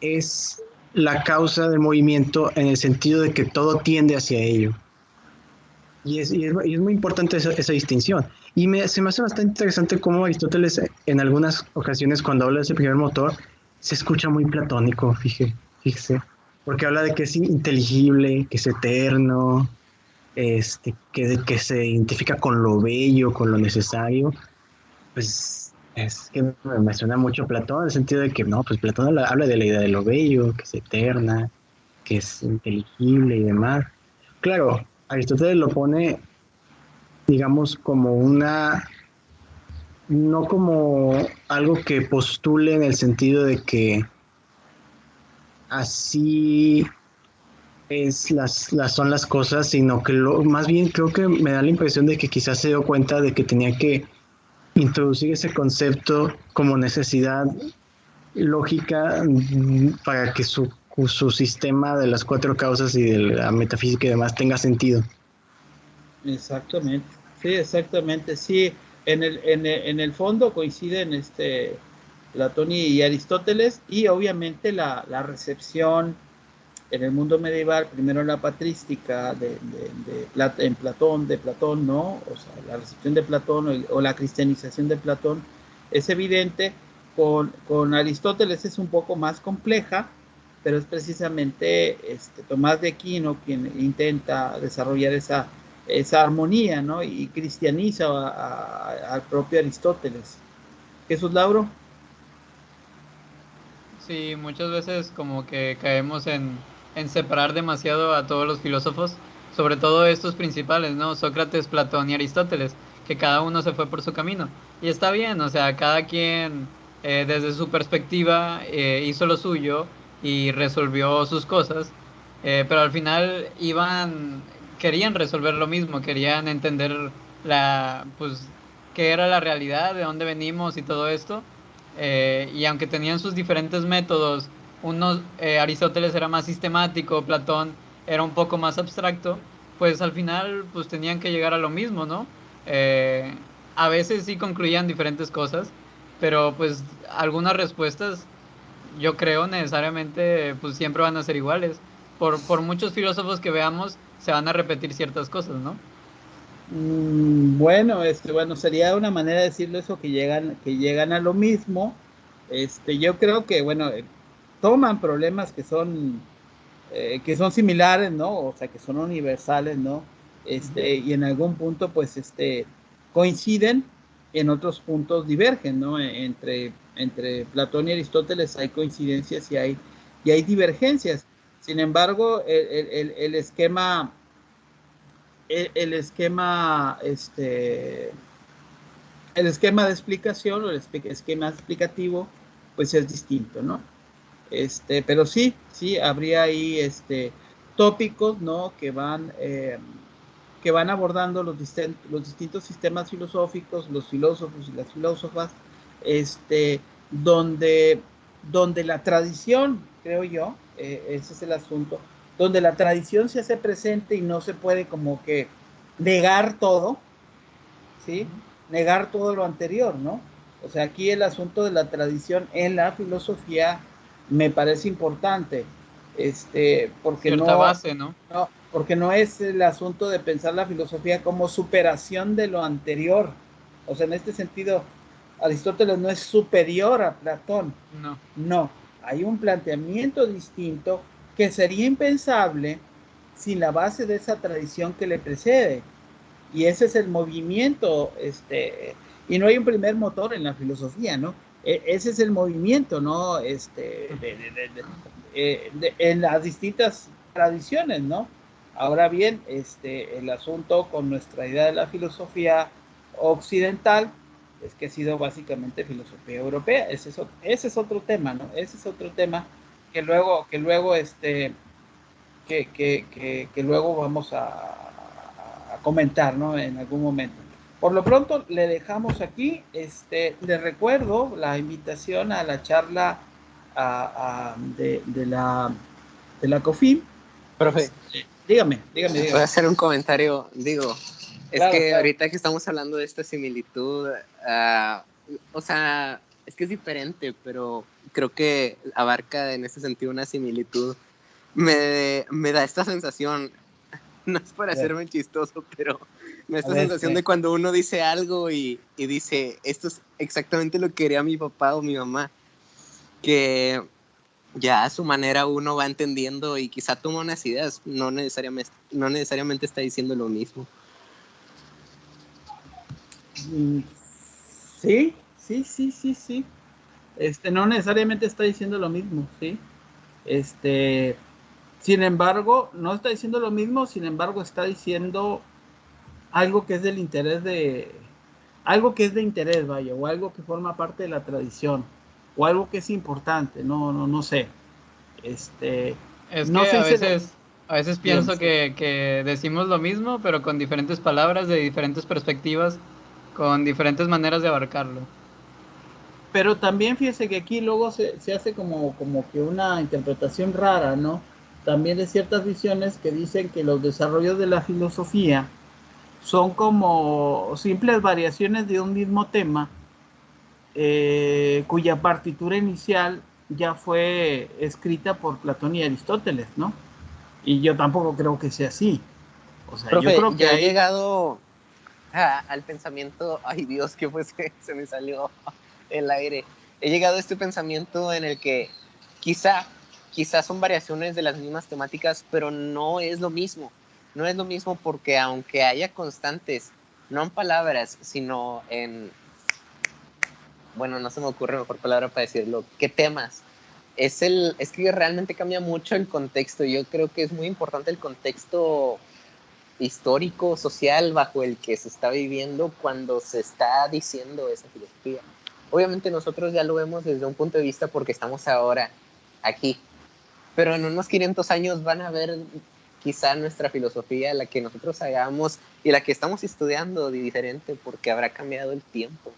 es la causa del movimiento en el sentido de que todo tiende hacia ello. Y es muy importante esa distinción. Y se me hace bastante interesante cómo Aristóteles en algunas ocasiones cuando habla de ese primer motor se escucha muy platónico, fíjese, porque habla de que es inteligible, que es eterno, que se identifica con lo bello, con lo necesario. Pues es que me suena mucho Platón en el sentido de que no, pues Platón habla de la idea de lo bello, que es eterna, que es inteligible y demás. Claro, Aristóteles lo pone, digamos, como no como algo que postule en el sentido de que así son las cosas, sino que más bien creo que me da la impresión de que quizás se dio cuenta de que tenía que introducir ese concepto como necesidad lógica para que su sistema de las cuatro causas y de la metafísica y demás tenga sentido. Exactamente, sí, exactamente, sí. En el fondo coinciden Platón y Aristóteles, y obviamente la recepción en el mundo medieval, primero la patrística de Platón, ¿no? O sea, la recepción de Platón o la cristianización de Platón es evidente. Con Aristóteles es un poco más compleja, pero es precisamente Tomás de Aquino quien intenta desarrollar esa armonía, ¿no? Y cristianiza al propio Aristóteles. Jesús Lauro. Sí, muchas veces como que caemos en separar demasiado a todos los filósofos, sobre todo estos principales, ¿no? Sócrates, Platón y Aristóteles, que cada uno se fue por su camino. Y está bien, o sea, cada quien desde su perspectiva hizo lo suyo y resolvió sus cosas, pero al final querían resolver lo mismo, querían entender pues, qué era la realidad, de dónde venimos y todo esto. Y aunque tenían sus diferentes métodos, Aristóteles era más sistemático, Platón era un poco más abstracto, pues al final pues tenían que llegar a lo mismo, ¿no? Eh, a veces sí concluían diferentes cosas, pero pues algunas respuestas yo creo necesariamente pues siempre van a ser iguales. Por muchos filósofos que veamos, se van a repetir ciertas cosas, ¿no? Bueno, bueno, sería una manera de decirlo eso, que llegan a lo mismo. Yo creo que, bueno, toman problemas que son similares, ¿no? O sea, que son universales, ¿no? Y en algún punto, pues, coinciden, en otros puntos divergen, ¿no? Entre Platón y Aristóteles hay coincidencias y hay divergencias. Sin embargo, el esquema, el esquema, el esquema de explicación o el esquema explicativo, pues es distinto, ¿no? Pero sí, habría ahí tópicos, ¿no? Que van abordando los distintos sistemas filosóficos, los filósofos y las filósofas, donde, donde la tradición, creo yo, ese es el asunto, donde la tradición se hace presente y no se puede como que negar todo, ¿sí? Negar todo lo anterior, ¿no? O sea, aquí el asunto de la tradición en la filosofía me parece importante, porque Cierta base, ¿no? porque no es el asunto de pensar la filosofía como superación de lo anterior. O sea, en este sentido, Aristóteles no es superior a Platón. No. No, hay un planteamiento distinto que sería impensable sin la base de esa tradición que le precede. Y ese es el movimiento, y no hay un primer motor en la filosofía, ¿no? Ese es el movimiento, ¿no? En las distintas tradiciones, ¿no? Ahora bien, el asunto con nuestra idea de la filosofía occidental es que ha sido básicamente filosofía europea. Ese es otro tema, ¿no? Ese es otro tema que luego vamos a comentar, ¿no? En algún momento. Por lo pronto le dejamos aquí. Le recuerdo la invitación a la charla de la COFIM. Profe, Dígame. voy a hacer un comentario. Digo, es Claro, que claro. ahorita que estamos hablando de esta similitud, o sea, es que es diferente, pero creo que abarca en ese sentido una similitud. Me da esta sensación, no es para hacerme chistoso, pero me da esta sensación de cuando uno dice algo y dice, esto es exactamente lo que quería mi papá o mi mamá, que ya a su manera uno va entendiendo y quizá toma unas ideas, no necesariamente está diciendo lo mismo. Sí. No necesariamente está diciendo lo mismo, ¿sí? Sin embargo, no está diciendo lo mismo, sin embargo, está diciendo algo que es algo que es de interés, vaya, o algo que forma parte de la tradición, o algo que es importante, no sé. Es No que sé si a veces pienso que decimos lo mismo, pero con diferentes palabras, de diferentes perspectivas, con diferentes maneras de abarcarlo. Pero también fíjese que aquí luego se hace como que una interpretación rara, ¿no? También de ciertas visiones que dicen que los desarrollos de la filosofía son como simples variaciones de un mismo tema, cuya partitura inicial ya fue escrita por Platón y Aristóteles, ¿no? Y yo tampoco creo que sea así. O sea, yo Profe, creo que yo he hay... llegado al pensamiento, ay Dios, que fue que se me salió el aire. He llegado a este pensamiento en el que quizás son variaciones de las mismas temáticas, pero no es lo mismo. no es lo mismo porque aunque haya constantes, no en palabras, sino en, bueno, no se me ocurre mejor palabra para decirlo, ¿qué temas? Es que realmente cambia mucho el contexto. Yo creo que es muy importante el contexto histórico, social, bajo el que se está viviendo cuando se está diciendo esa filosofía. Obviamente nosotros ya lo vemos desde un punto de vista porque estamos ahora aquí, pero en unos 500 años van a ver quizá nuestra filosofía, la que nosotros hagamos y la que estamos estudiando diferente porque habrá cambiado el tiempo.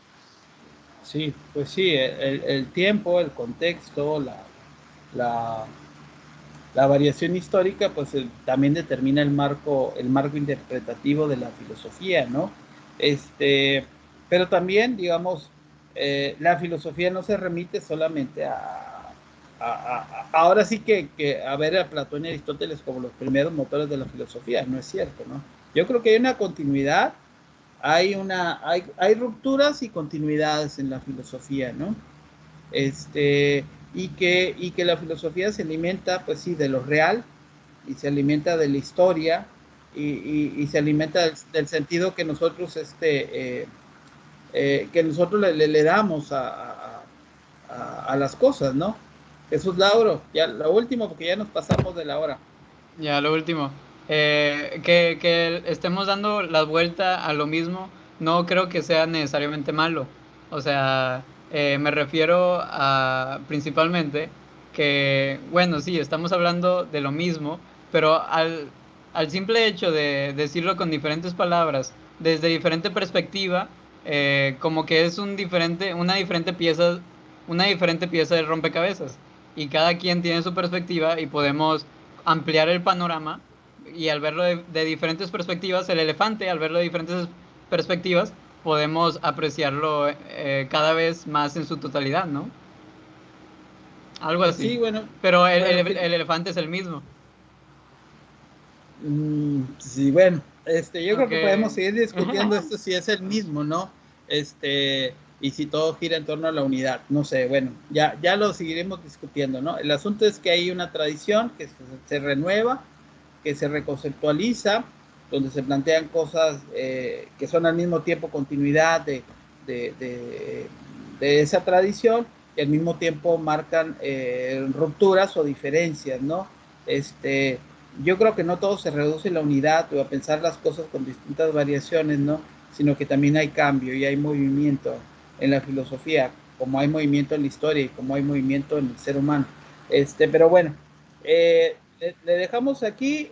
Sí, pues sí, el tiempo, el contexto, la, la variación histórica, pues también determina el marco interpretativo de la filosofía, ¿no? Pero también, digamos, la filosofía no se remite solamente ahora sí que a ver a Platón y Aristóteles como los primeros motores de la filosofía, no es cierto, ¿no? Yo creo que hay una continuidad, hay rupturas y continuidades en la filosofía, ¿no? Y que la filosofía se alimenta, pues sí, de lo real, y se alimenta de la historia, y se alimenta del sentido que nosotros, le damos a las cosas, ¿no? Jesús Lauro, ya lo último, porque ya nos pasamos de la hora. Ya, lo último. Que estemos dando la vuelta a lo mismo, no creo que sea necesariamente malo. O sea, me refiero a principalmente que, bueno, sí, estamos hablando de lo mismo, pero al simple hecho de decirlo con diferentes palabras, desde diferente perspectiva, como que es una diferente pieza del rompecabezas. Y cada quien tiene su perspectiva y podemos ampliar el panorama, y al verlo de diferentes perspectivas, el elefante, al verlo de diferentes perspectivas, podemos apreciarlo cada vez más en su totalidad, ¿no? Algo Pues así. sí, bueno, Pero el bueno, elefante es el mismo. sí, bueno, yo creo que podemos Aunque... seguir discutiendo esto si es el mismo, ¿no? Y si todo gira en torno a la unidad, no sé, bueno, ya lo seguiremos discutiendo, ¿no? El asunto es que hay una tradición que se renueva, que se reconceptualiza, donde se plantean cosas que son al mismo tiempo continuidad de, de, de esa tradición, y al mismo tiempo marcan rupturas o diferencias, ¿no? Yo creo que no todo se reduce a la unidad o a pensar las cosas con distintas variaciones, ¿no? Sino que también hay cambio y hay movimiento en la filosofía, como hay movimiento en la historia y como hay movimiento en el ser humano. Pero bueno, le dejamos aquí.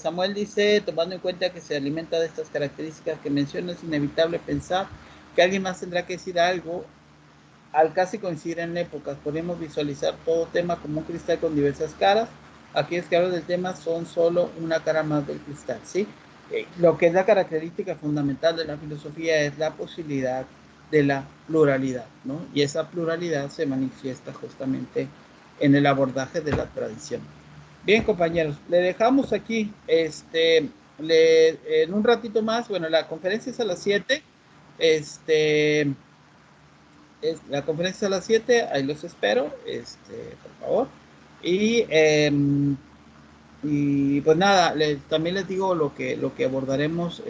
Samuel dice, tomando en cuenta que se alimenta de estas características que menciona, es inevitable pensar que alguien más tendrá que decir algo. Al casi coincidir en épocas, podemos visualizar todo tema como un cristal con diversas caras. Aquellos que hablan del tema son solo una cara más del cristal, ¿sí? Lo que es la característica fundamental de la filosofía es la posibilidad de la pluralidad, ¿no? Y esa pluralidad se manifiesta justamente en el abordaje de la tradición. Bien, compañeros, le dejamos aquí, en un ratito más. Bueno, la conferencia es a las 7. La conferencia es a las 7, ahí los espero, por favor. Y, y pues nada, también les digo lo que abordaremos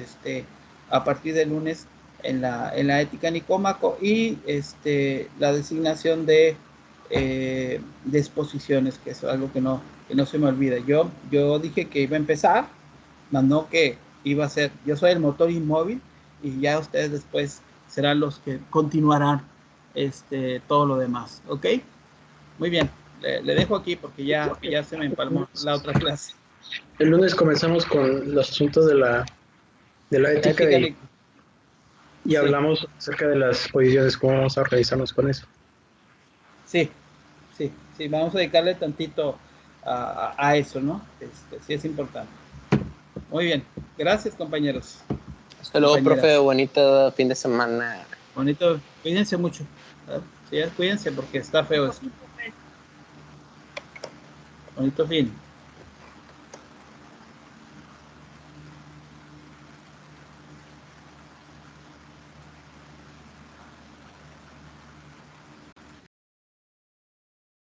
a partir del lunes en la ética Nicómaco, y la designación de exposiciones, que es algo que no se me olvida. Yo dije que iba a empezar, más no que iba a ser, yo soy el motor inmóvil, y ya ustedes después serán los que continuarán todo lo demás, ¿ok? Muy bien, le dejo aquí porque ya se me empalmó la otra clase. El lunes comenzamos con los asuntos de la ética, y sí, hablamos acerca de las posiciones, cómo vamos a organizarnos con eso. sí, vamos a dedicarle tantito a eso, ¿no? Sí es importante. Muy bien, gracias, compañeros. Hasta luego, profe, bonito fin de semana. Bonito, cuídense mucho, ¿verdad? Sí, cuídense porque está feo esto. Bonito fin.